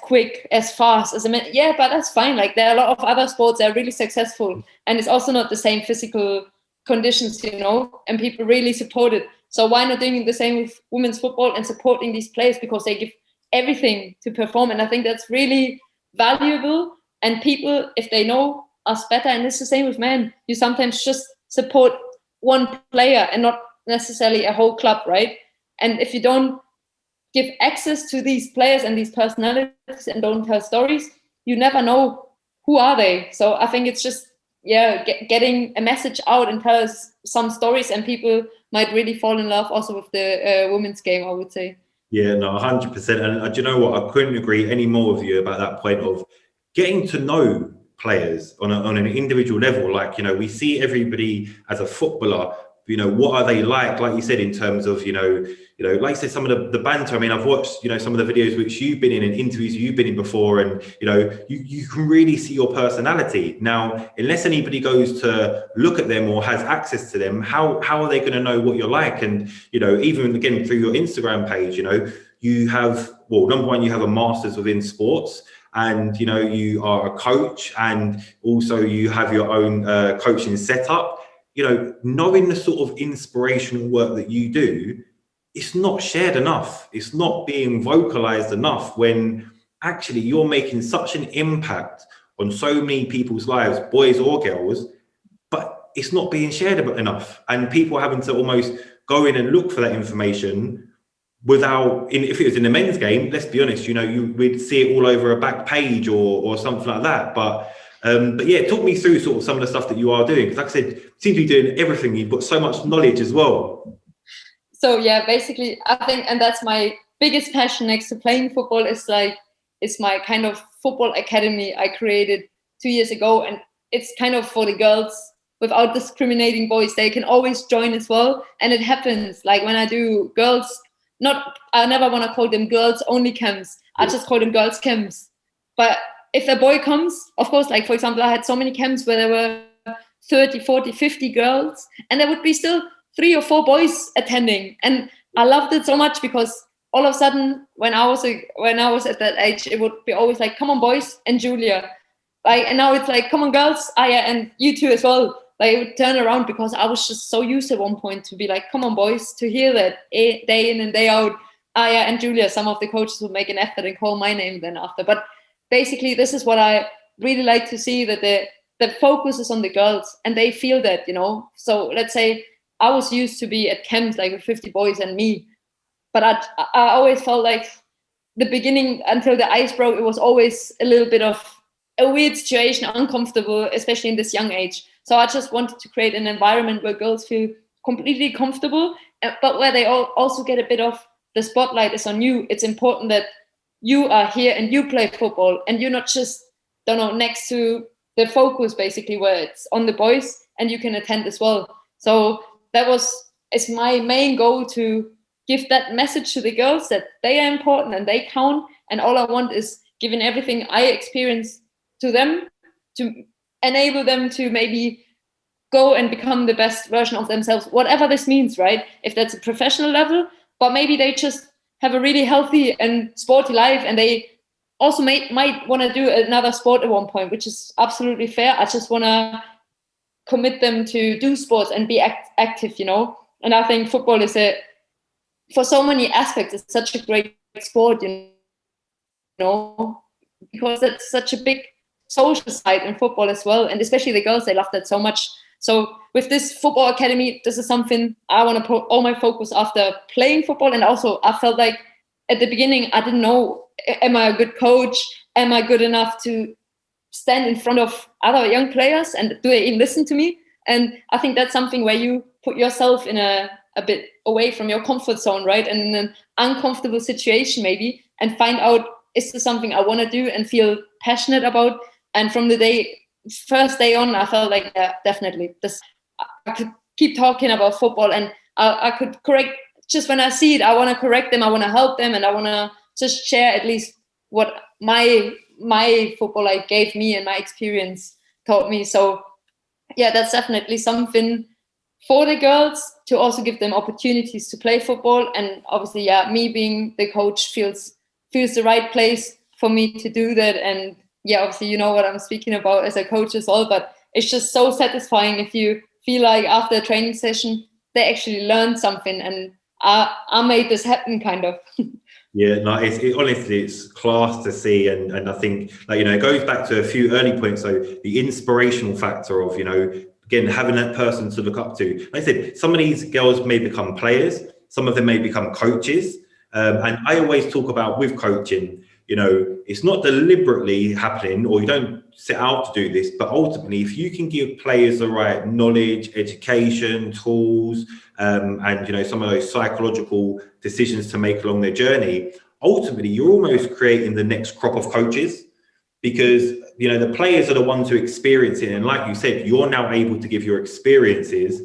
quick, as fast as a men. Yeah, but that's fine. Like, there are a lot of other sports that are really successful, and it's also not the same physical conditions, and people really support it. So why not doing the same with women's football and supporting these players, because they give everything to perform. And I think that's really valuable. And people, if they know us better, and it's the same with men, you sometimes just support one player and not necessarily a whole club, right? And if you don't give access to these players and these personalities and don't tell stories, you never know who are they. So I think it's just, getting a message out and tell us some stories, and people might really fall in love also with the women's game, I would say.
Yeah, no, 100%. And do you know what? I couldn't agree any more with you about that point of getting to know players on an individual level. Like, we see everybody as a footballer. What are they like you said, in terms of, like I said, some of the banter. I mean, I've watched, some of the videos which you've been in and interviews you've been in before, and, you can really see your personality. Now, unless anybody goes to look at them or has access to them, how are they going to know what you're like? And, even again, through your Instagram page, you have, well, number one, you have a master's within sports, and, you are a coach, and also you have your own coaching setup. Knowing the sort of inspirational work that you do, it's not shared enough. It's not being vocalized enough, when actually you're making such an impact on so many people's lives, boys or girls, but it's not being shared enough. And people having to almost go in and look for that information without, if it was in the men's game, let's be honest, we'd see it all over a back page or something like that. But yeah, talk me through sort of some of the stuff that you are doing, because like I said, you seem to be doing everything. You've got so much knowledge as well.
So yeah, basically, I think, and that's my biggest passion next to playing football, is like, it's my kind of football academy I created 2 years ago, and it's kind of for the girls without discriminating boys. They can always join as well, and it happens. Like when I do girls, I never want to call them girls only camps. I just call them girls camps. But if a boy comes, of course, like for example, I had so many camps where there were 30, 40, 50 girls, and there would be still 3 or 4 boys attending. And I loved it so much, because all of a sudden, when I was at that age, it would be always like, come on, boys, and Julia. Like, and now it's like, come on, girls, Aya, and you too as well. Like, it would turn around, because I was just so used at one point to be like, come on, boys, to hear that day in and day out, Aya and Julia. Some of the coaches would make an effort and call my name then after. But basically, this is what I really like to see, that the focus is on the girls, and they feel that, So let's say I was used to be at camps like with 50 boys and me, but I always felt like the beginning, until the ice broke, it was always a little bit of a weird situation, uncomfortable, especially in this young age. So I just wanted to create an environment where girls feel completely comfortable, but where they also get a bit of the spotlight is on you. It's important that you are here and you play football, and you're not just, next to the focus, basically, where it's on the boys and you can attend as well. So it's my main goal to give that message to the girls that they are important and they count. And all I want is giving everything I experience to them to enable them to maybe go and become the best version of themselves, whatever this means, right? If that's a professional level, but maybe they just have a really healthy and sporty life, and they also might want to do another sport at one point, which is absolutely fair. I just want to commit them to do sports and be active, you know? And I think football is for so many aspects, it's such a great sport, you know, because it's such a big social side in football as well. And especially the girls, they love that so much. So with this football academy, this is something I want to put all my focus after playing football. And also I felt like at the beginning, I didn't know, am I a good coach? Am I good enough to stand in front of other young players? And do they even listen to me? And I think that's something where you put yourself in a bit away from your comfort zone, right? And in an uncomfortable situation maybe, and find out, is this something I want to do and feel passionate about? And from the first day on, I felt like, yeah, definitely. I could keep talking about football, and I could correct, just when I see it, I want to correct them, I want to help them, and I want to just share at least what my football life gave me and my experience taught me. So yeah, that's definitely something for the girls, to also give them opportunities to play football. And obviously, yeah, me being the coach feels the right place for me to do that. And yeah, obviously, you know what I'm speaking about as a coach as well, but it's just so satisfying if you feel like after a training session, they actually learned something and I made this happen, kind of.
Yeah, no, honestly, it's class to see. And I think, like, you know, it goes back to a few early points. So the inspirational factor of, you know, again, having that person to look up to. Like I said, some of these girls may become players, some of them may become coaches. And I always talk about with coaching, you know, it's not deliberately happening, or you don't set out to do this, but ultimately, if you can give players the right knowledge, education, tools, and, you know, some of those psychological decisions to make along their journey, ultimately, you're almost creating the next crop of coaches, because, you know, the players are the ones who experience it. And like you said, you're now able to give your experiences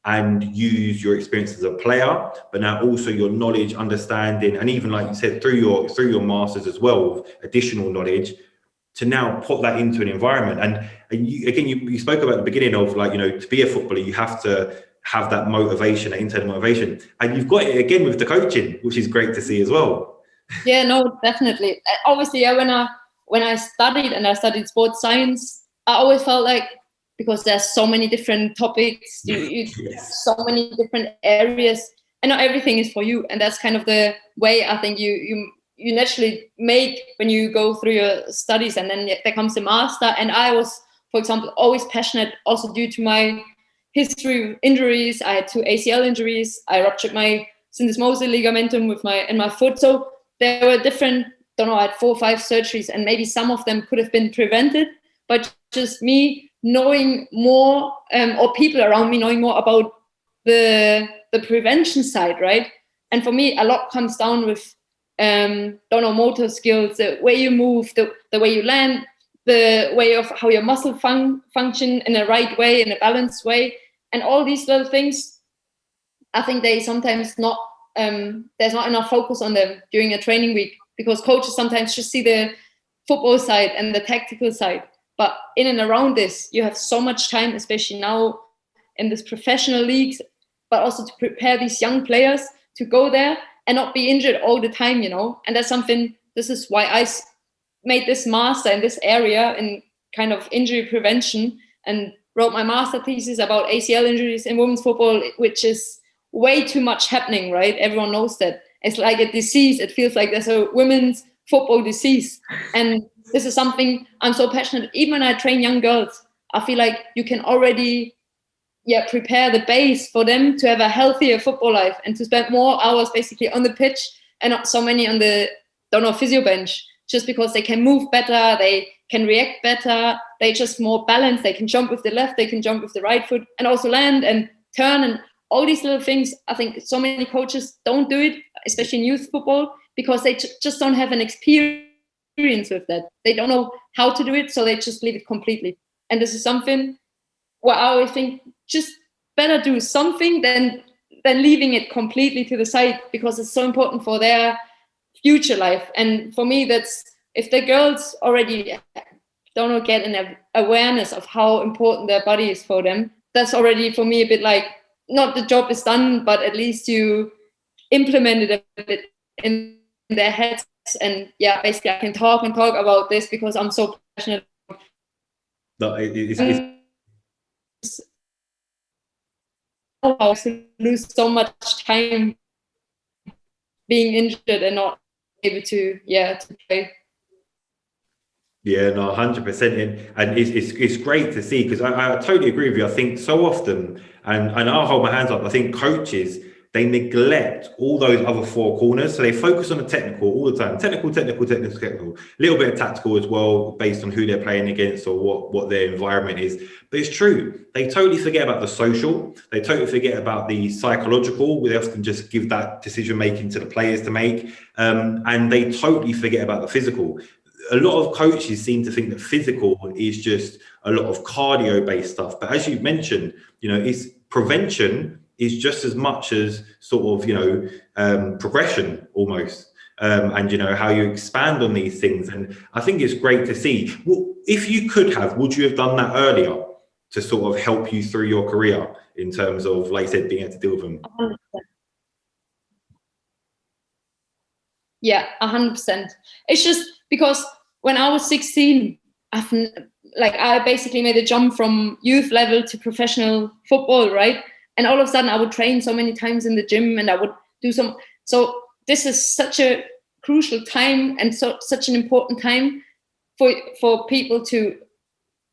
and use your experience as a player, but now also your knowledge, understanding, and even, like you said, through your masters as well, additional knowledge, to now put that into an environment. And you, again, you spoke about the beginning of, like, you know, to be a footballer, you have to have that motivation, that internal motivation, and you've got it again with the coaching, which is great to see as well.
Yeah, no, definitely. Obviously, yeah, when I studied sports science, I always felt like, because there's so many different topics,
Yes.
so many different areas, and not everything is for you. And that's kind of the way I think you naturally make when you go through your studies, and then there comes the master. And I was, for example, always passionate, also due to my history of injuries. I had 2 ACL injuries. I ruptured my syndesmosis ligamentum in my foot. So there were different, I had 4 or 5 surgeries, and maybe some of them could have been prevented, but just me knowing more, or people around me knowing more about the prevention side, right? And for me, a lot comes down with motor skills, the way you move, the way you land, the way of how your muscle function in a right way, in a balanced way, and all these little things. I think they sometimes there's not enough focus on them during a training week, because coaches sometimes just see the football side and the tactical side. But in and around this, you have so much time, especially now in this professional leagues, but also to prepare these young players to go there and not be injured all the time, you know. And that's something, this is why I made this master in this area in kind of injury prevention, and wrote my master thesis about ACL injuries in women's football, which is way too much happening, right? Everyone knows that. It's like a disease. It feels like there's a women's football disease. And this is something I'm so passionate. Even when I train young girls, I feel like you can already prepare the base for them to have a healthier football life and to spend more hours basically on the pitch and not so many on the, physio bench, just because they can move better, they can react better, they just more balanced, they can jump with the left, they can jump with the right foot, and also land and turn and all these little things. I think so many coaches don't do it, especially in youth football, because they just don't have an experience with that. They don't know how to do it, so they just leave it completely. And this is something where I always think, just better do something than then leaving it completely to the side because it's so important for their future life. And for me, that's, if the girls already don't get an awareness of how important their body is for them, that's already for me a bit like, not the job is done, but at least you implement it a bit in their heads. And yeah, basically I can talk about this because I'm so passionate.
No, it's
to lose so much time being injured and not able to play.
Yeah, no, 100%. And it's great to see, because I totally agree with you. I think so often, and I'll hold my hands up, I think coaches, they neglect all those other four corners. So they focus on the technical all the time. Technical. A little bit of tactical as well, based on who they're playing against or what their environment is. But it's true. They totally forget about the social. They totally forget about the psychological. They often just give that decision making to the players to make. And they totally forget about the physical. A lot of coaches seem to think that physical is just a lot of cardio based stuff. But as you mentioned, it's prevention is just as much as sort of, progression almost. And, how you expand on these things. And I think it's great to see. Well, if you could have, would you have done that earlier to sort of help you through your career in terms of, like I said, being able to deal with them?
100%. Yeah, 100%. It's just because when I was 16, I basically made a jump from youth level to professional football, right? And all of a sudden I would train so many times in the gym and I would do so this is such a crucial time and such an important time for people to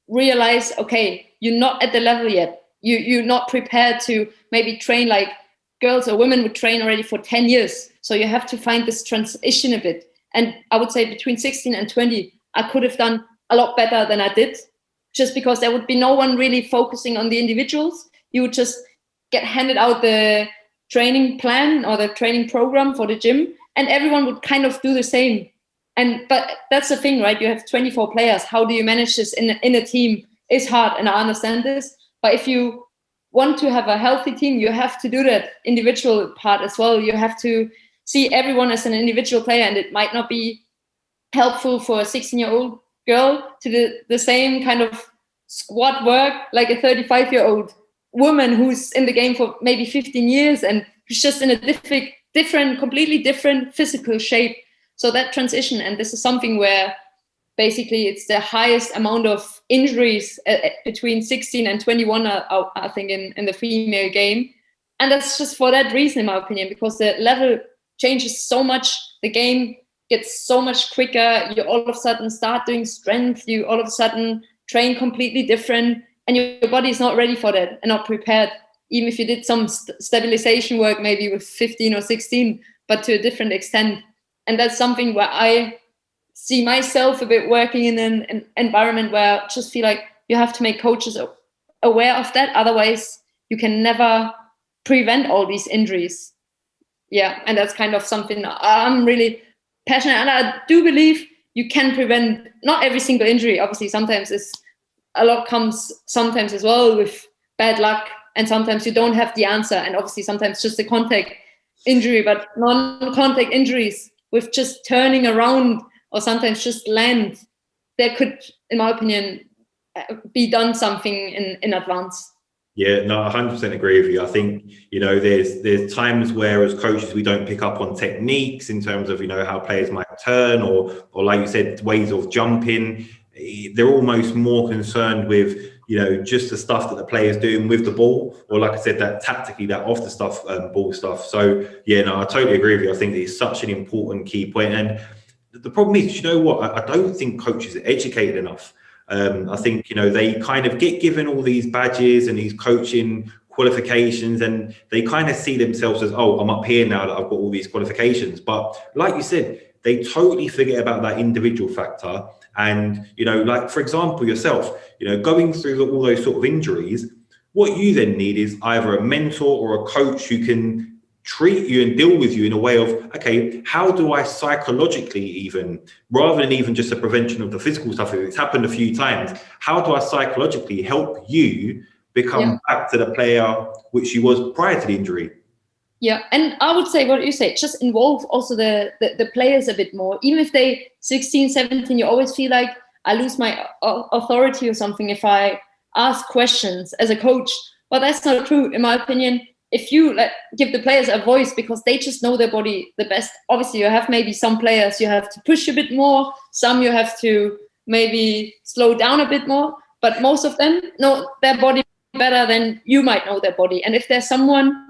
realize, okay, you're not at the level yet. You're not prepared to maybe train like girls or women would train already for 10 years. So you have to find this transition a bit. And I would say between 16 and 20, I could have done a lot better than I did, just because there would be no one really focusing on the individuals. You would just get handed out the training plan or the training program for the gym, and everyone would kind of do the same. But that's the thing, right? You have 24 players. How do you manage this in a team? It's hard, and I understand this. But if you want to have a healthy team, you have to do that individual part as well. You have to see everyone as an individual player, and it might not be helpful for a 16-year-old girl to do the same kind of squat work like a 35-year-old woman who's in the game for maybe 15 years and who's just in a completely different physical shape. So that transition, and this is something where basically it's the highest amount of injuries between 16 and 21, I think, in the female game. And that's just for that reason, in my opinion, because the level changes so much, the game gets so much quicker. You all of a sudden start doing strength, you all of a sudden train completely different, and your body is not ready for that and not prepared, even if you did some stabilization work maybe with 15 or 16, but to a different extent. And that's something where I see myself a bit working in an environment where I just feel like you have to make coaches aware of that. Otherwise, you can never prevent all these injuries. Yeah, and that's kind of something I'm really passionate. And I do believe you can prevent not every single injury. Obviously, sometimes a lot comes sometimes as well with bad luck, and sometimes you don't have the answer. And obviously, sometimes just a contact injury, but non-contact injuries with just turning around or sometimes just land, there could, in my opinion, be done something in advance.
Yeah, no, 100% agree with you. I think, there's times where as coaches, we don't pick up on techniques in terms of, how players might turn or like you said, ways of jumping. They're almost more concerned with, just the stuff that the player's doing with the ball, or like I said, that tactically, that off the stuff, ball stuff. So yeah, no, I totally agree with you. I think it's such an important key point. And the problem is, you know what? I don't think coaches are educated enough. I think, they kind of get given all these badges and these coaching qualifications, and they kind of see themselves as, oh, I'm up here now that I've got all these qualifications. But like you said, they totally forget about that individual factor. And, like, for example, yourself, going through all those sort of injuries, what you then need is either a mentor or a coach who can treat you and deal with you in a way of, okay, how do I psychologically, even rather than even just a prevention of the physical stuff, if it's happened a few times, how do I psychologically help you become back to the player which you was prior to the injury?
Yeah, and I would say what you say, just involve also the players a bit more. Even if they 16, 17, you always feel like I lose my authority or something if I ask questions as a coach. But that's not true, in my opinion. If you give the players a voice because they just know their body the best, obviously you have maybe some players you have to push a bit more, some you have to maybe slow down a bit more, but most of them know their body better than you might know their body. And if there's someone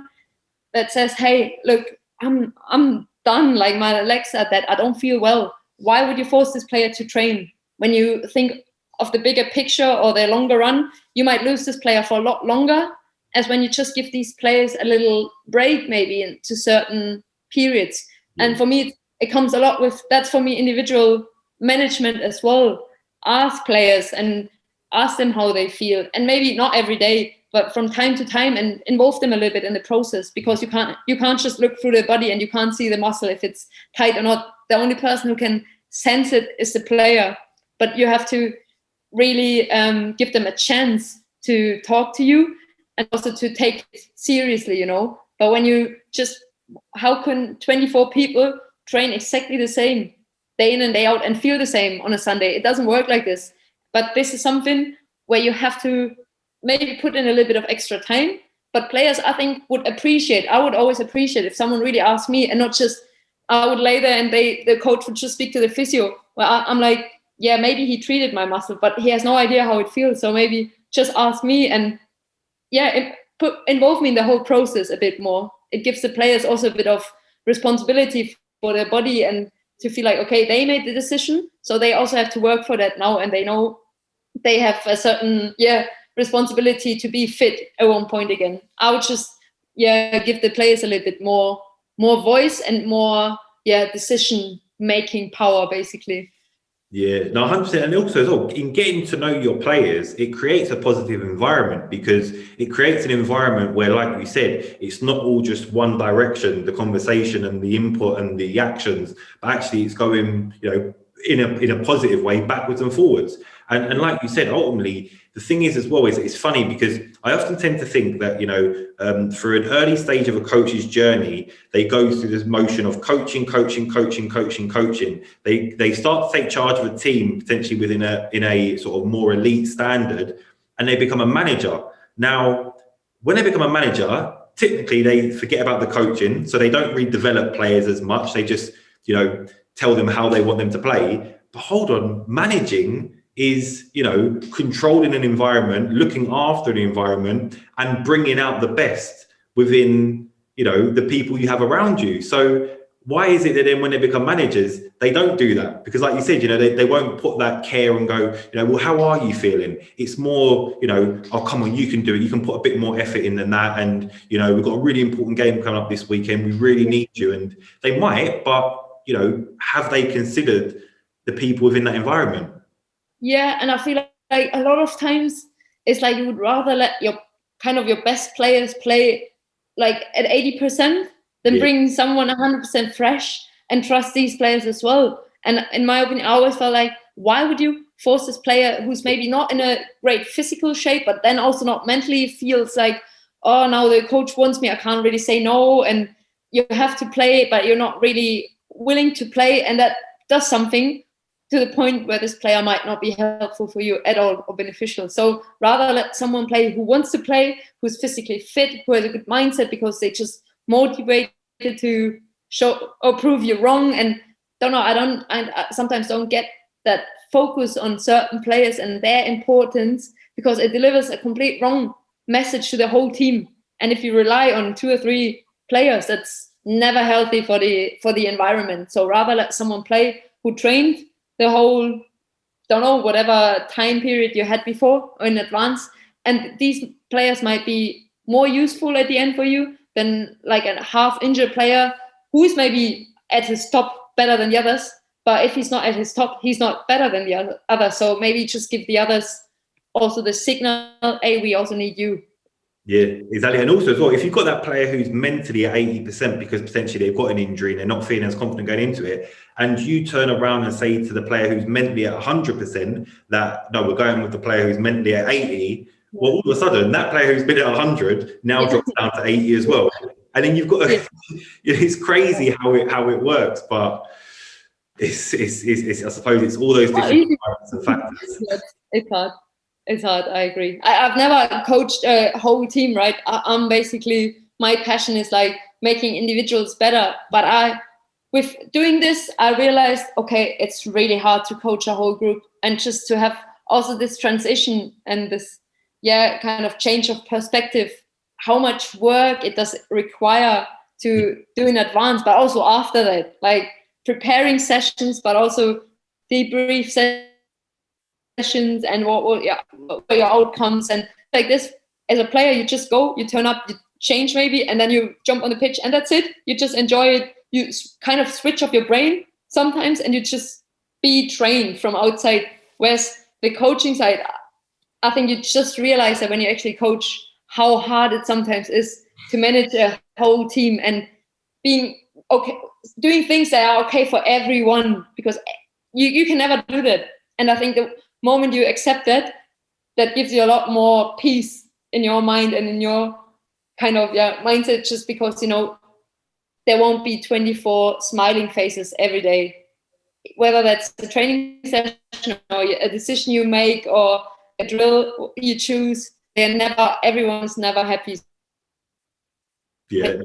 that says, hey, look, I'm done, like my legs are dead, I don't feel well, why would you force this player to train? When you think of the bigger picture or the longer run, you might lose this player for a lot longer, as when you just give these players a little break maybe into certain periods. And for me, it comes a lot with, that's for me, individual management as well. Ask players and ask them how they feel, and maybe not every day, but from time to time, and involve them a little bit in the process, because you can't just look through the body and you can't see the muscle if it's tight or not. The only person who can sense it is the player, but you have to really give them a chance to talk to you and also to take it seriously, you know. But when you just, how can 24 people train exactly the same day in and day out and feel the same on a Sunday? It doesn't work like this. But this is something where you have to maybe put in a little bit of extra time. But players, I think, would appreciate, I would always appreciate if someone really asked me, and not just, I would lay there and the coach would just speak to the physio. Well, I'm like, yeah, maybe he treated my muscle, but he has no idea how it feels. So maybe just ask me, and involve me in the whole process a bit more. It gives the players also a bit of responsibility for their body, and to feel like, okay, they made the decision, so they also have to work for that now, and they know they have a certain responsibility to be fit at one point again. I would just give the players a little bit more voice and more decision making power, basically.
Yeah, no, 100%. And also as well, in getting to know your players, it creates a positive environment, because it creates an environment where, like we said, it's not all just one direction, the conversation and the input and the actions, but actually it's going, you know, in a positive way, backwards and forwards. And like you said, ultimately, the thing is as well, is it's funny because I often tend to think that, you know, for an early stage of a coach's journey, they go through this motion of coaching. They start to take charge of a team potentially within in a sort of more elite standard, and they become a manager. Now, when they become a manager, typically they forget about the coaching, so they don't really develop players as much. They just, you know, tell them how they want them to play. But hold on, managing is, you know, controlling an environment, looking after the environment, and bringing out the best within, you know, the people you have around you. So why is it that then when they become managers, they don't do that? Because like you said, you know, they won't put that care and go, you know, well, how are you feeling? It's more, you know, oh, come on, you can do it. You can put a bit more effort in than that. And, you know, we've got a really important game coming up this weekend. We really need you. And they might, but, you know, have they considered the people within that environment?
Yeah, and I feel like a lot of times it's like you would rather let your best players play like at 80% than bring someone 100% fresh, and trust these players as well. And in my opinion, I always felt like, why would you force this player who's maybe not in a great physical shape, but then also not mentally, feels like, oh, now the coach wants me, I can't really say no, and you have to play, but you're not really willing to play, and that does something to the point where this player might not be helpful for you at all or beneficial. So rather let someone play who wants to play, who's physically fit, who has a good mindset, because they just motivated to show or prove you wrong. And I sometimes don't get that focus on certain players and their importance, because it delivers a complete wrong message to the whole team. And if you rely on 2 or 3 players, that's never healthy for the environment. So rather let someone play who trained the whole, whatever time period you had before or in advance. And these players might be more useful at the end for you than like a half injured player who is maybe at his top better than the others. But if he's not at his top, he's not better than the others. So maybe just give the others also the signal, hey, we also need you.
Yeah, exactly. And also as well, if you've got that player who's mentally at 80% because potentially they've got an injury and they're not feeling as confident going into it, and you turn around and say to the player who's mentally at 100% that, no, we're going with the player who's mentally at 80, well, all of a sudden, that player who's been at 100 now drops down to 80 as well. and then you've got to, it's crazy how it works, but it's I suppose it's all those different factors.
It's hard. I agree. I've never coached a whole team, right? I'm basically, my passion is like making individuals better, but with doing this, I realized, okay, it's really hard to coach a whole group, and just to have also this transition and this, kind of change of perspective, how much work it does require to do in advance, but also after that, like preparing sessions, but also debrief sessions and what are your outcomes. And like this, as a player, you just go, you turn up, you change maybe, and then you jump on the pitch, and that's it. You just enjoy it. You kind of switch off your brain sometimes, and you just be trained from outside. Whereas the coaching side, I think you just realize that when you actually coach, how hard it sometimes is to manage a whole team and being okay, doing things that are okay for everyone, because you can never do that. And I think the moment you accept that, that gives you a lot more peace in your mind and in your kind of mindset, just because, there won't be 24 smiling faces every day, whether that's a training session or a decision you make or a drill you choose. Everyone's never happy.
Yeah.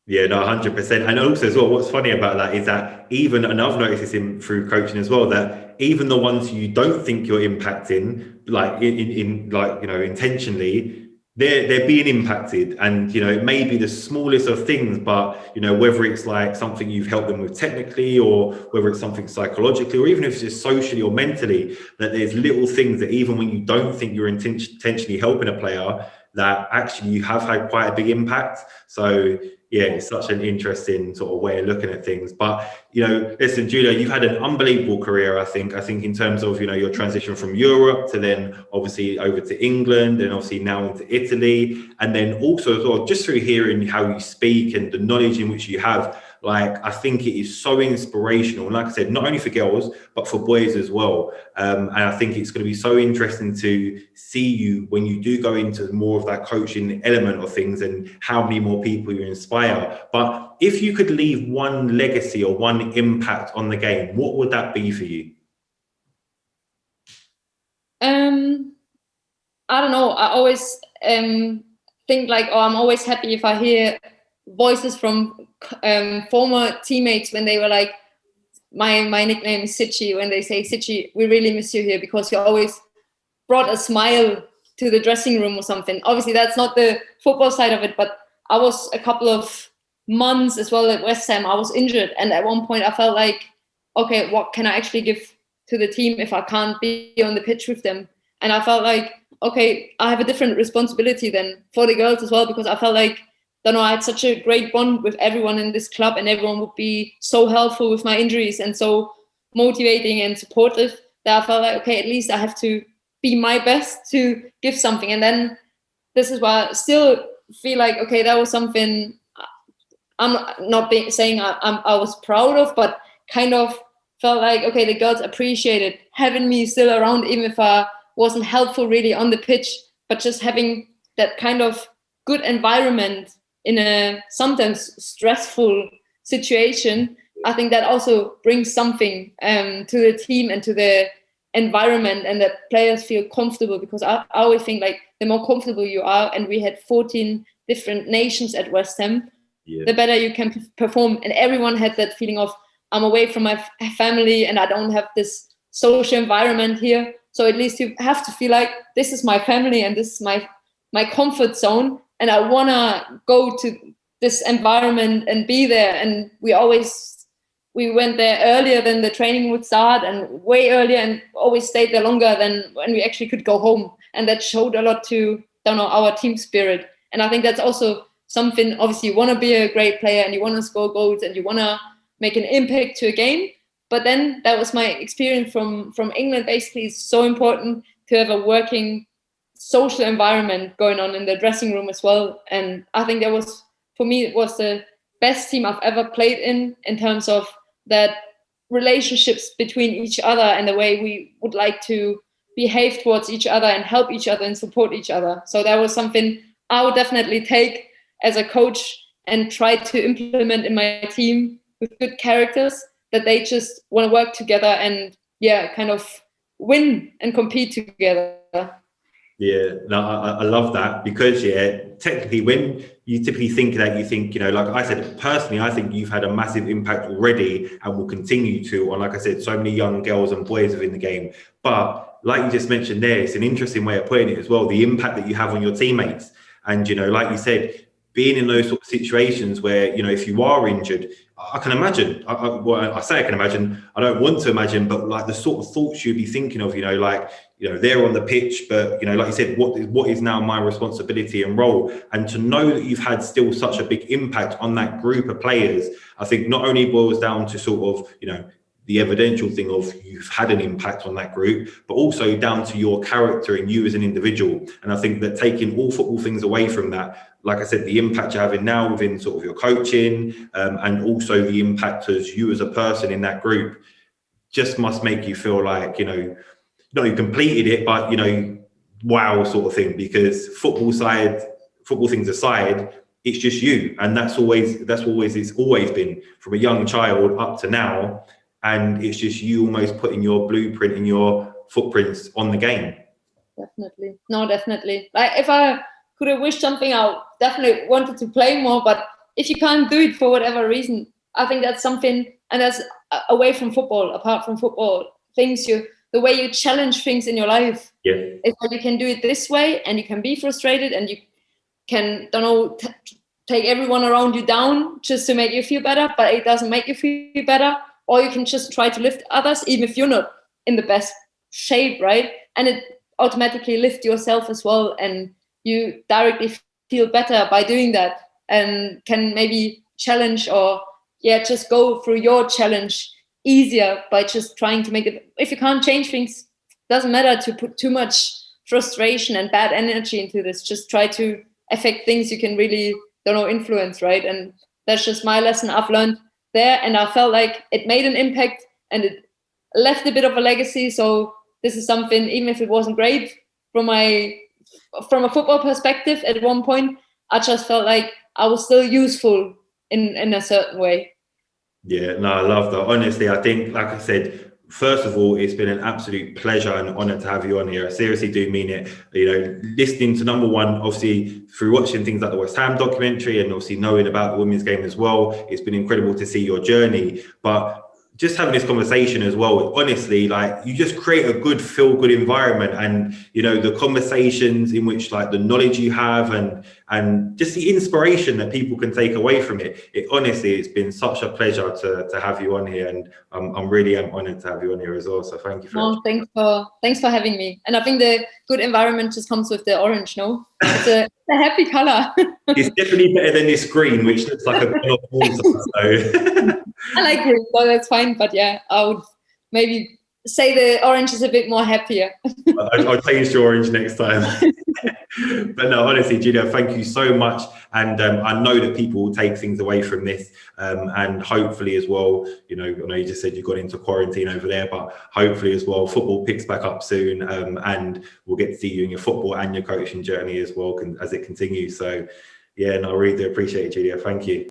Yeah, no, 100%. And also as well, what's funny about that is that even, and I've noticed this through coaching as well, that even the ones you don't think you're impacting, like in like, intentionally, they're being impacted. And, it may be the smallest of things, but, whether it's like something you've helped them with technically, or whether it's something psychologically, or even if it's just socially or mentally, that there's little things that even when you don't think you're intentionally helping a player, that actually you have had quite a big impact. So yeah, it's such an interesting sort of way of looking at things. But, listen, Julia, you've had an unbelievable career, I think in terms of, your transition from Europe to then obviously over to England, and obviously now into Italy. And then also as well, just through hearing how you speak and the knowledge in which you have, like, I think it is so inspirational. And like I said, not only for girls, but for boys as well. And I think it's going to be so interesting to see you when you do go into more of that coaching element of things, and how many more people you inspire. But if you could leave one legacy or one impact on the game, what would that be for you?
I don't know. I always think like, I'm always happy if I hear voices from former teammates when they were like, my nickname is Sitchi, when they say, Sitchi, we really miss you here because you always brought a smile to the dressing room or something. Obviously, that's not the football side of it, but I was a couple of months as well at West Ham. I was injured, and at one point I felt like, okay, what can I actually give to the team if I can't be on the pitch with them? And I felt like, okay, I have a different responsibility than for the girls as well, because I felt like, I had such a great bond with everyone in this club, and everyone would be so helpful with my injuries and so motivating and supportive, that I felt like, okay, at least I have to be my best to give something. And then this is why I still feel like, okay, that was something I'm not saying I was proud of, but kind of felt like, okay, the girls appreciated having me still around, even if I wasn't helpful really on the pitch, but just having that kind of good environment in a sometimes stressful situation. I think that also brings something to the team and to the environment, and that players feel comfortable, because I always think like the more comfortable you are, and we had 14 different nations at West Ham, the better you can perform. And everyone had that feeling of, I'm away from my family and I don't have this social environment here. So at least you have to feel like, this is my family and this is my comfort zone, and I want to go to this environment and be there. And we went there earlier than the training would start, and way earlier, and always stayed there longer than when we actually could go home. And that showed a lot to, our team spirit. And I think that's also something, obviously you want to be a great player and you want to score goals and you want to make an impact to a game. But then that was my experience from England. Basically, it's so important to have a working social environment going on in the dressing room as well. And I think that was, for me, it was the best team I've ever played in terms of that relationships between each other and the way we would like to behave towards each other and help each other and support each other. So that was something I would definitely take as a coach and try to implement in my team with good characters, that they just want to work together and kind of win and compete together.
Yeah, no, I love that, because technically when you typically think that, you think, like I said, personally, I think you've had a massive impact already and will continue to on, like I said, so many young girls and boys within the game. But like you just mentioned there, it's an interesting way of putting it as well, the impact that you have on your teammates. And, like you said, being in those sort of situations where, if you are injured, I can imagine, I say I can imagine, I don't want to imagine, but like the sort of thoughts you'd be thinking of, they're on the pitch, but, like you said, what is now my responsibility and role? And to know that you've had still such a big impact on that group of players, I think not only boils down to sort of, the evidential thing of you've had an impact on that group, but also down to your character and you as an individual. And I think that taking all football things away from that, like I said, the impact you're having now within sort of your coaching, and also the impact as you as a person in that group, just must make you feel like, you completed it, but, wow, sort of thing, because football things aside, it's just you. And that's it's always been from a young child up to now. And it's just you almost putting your blueprint and your footprints on the game.
Definitely. No, definitely. Like if I could have wished something out, definitely wanted to play more, but if you can't do it for whatever reason, I think that's something, and that's away from football, apart from football, the way you challenge things in your life.
Yeah.
If you can do it this way and you can be frustrated and you can, take everyone around you down just to make you feel better, but it doesn't make you feel better. Or you can just try to lift others, even if you're not in the best shape, right? And it automatically lifts yourself as well. And you directly feel better by doing that, and can maybe challenge or just go through your challenge easier by just trying to make it. If you can't change things, doesn't matter to put too much frustration and bad energy into this. Just try to affect things you can really, influence, right? And that's just my lesson I've learned there, and I felt like it made an impact and it left a bit of a legacy. So this is something, even if it wasn't great from a football perspective at one point, I just felt like I was still useful in a certain way.
Yeah, no, I love that. Honestly, I think, like I said, first of all, it's been an absolute pleasure and honor to have you on here. I seriously do mean it. Listening to, number one, obviously through watching things like the West Ham documentary and obviously knowing about the women's game as well, it's been incredible to see your journey. But just having this conversation as well, honestly, like you just create a good, feel-good environment, and the conversations in which, like, the knowledge you have and just the inspiration that people can take away from it. Honestly, it's been such a pleasure to have you on here, and I'm really honored to have you on here as well. So thank you for
thanks for having me. And I think the good environment just comes with the orange. No, it's a happy color.
It's definitely better than this green, which looks like a bit of water. So.
I like green, so that's fine. But I would maybe say the orange is a bit more happier.
I'll change to orange next time. But no, honestly, Julia, thank you so much. And I know that people will take things away from this, and hopefully as well, I know you just said you got into quarantine over there, but hopefully as well, football picks back up soon, and we'll get to see you in your football and your coaching journey as well as it continues. So yeah, no, I really do appreciate it, Julia. Thank you.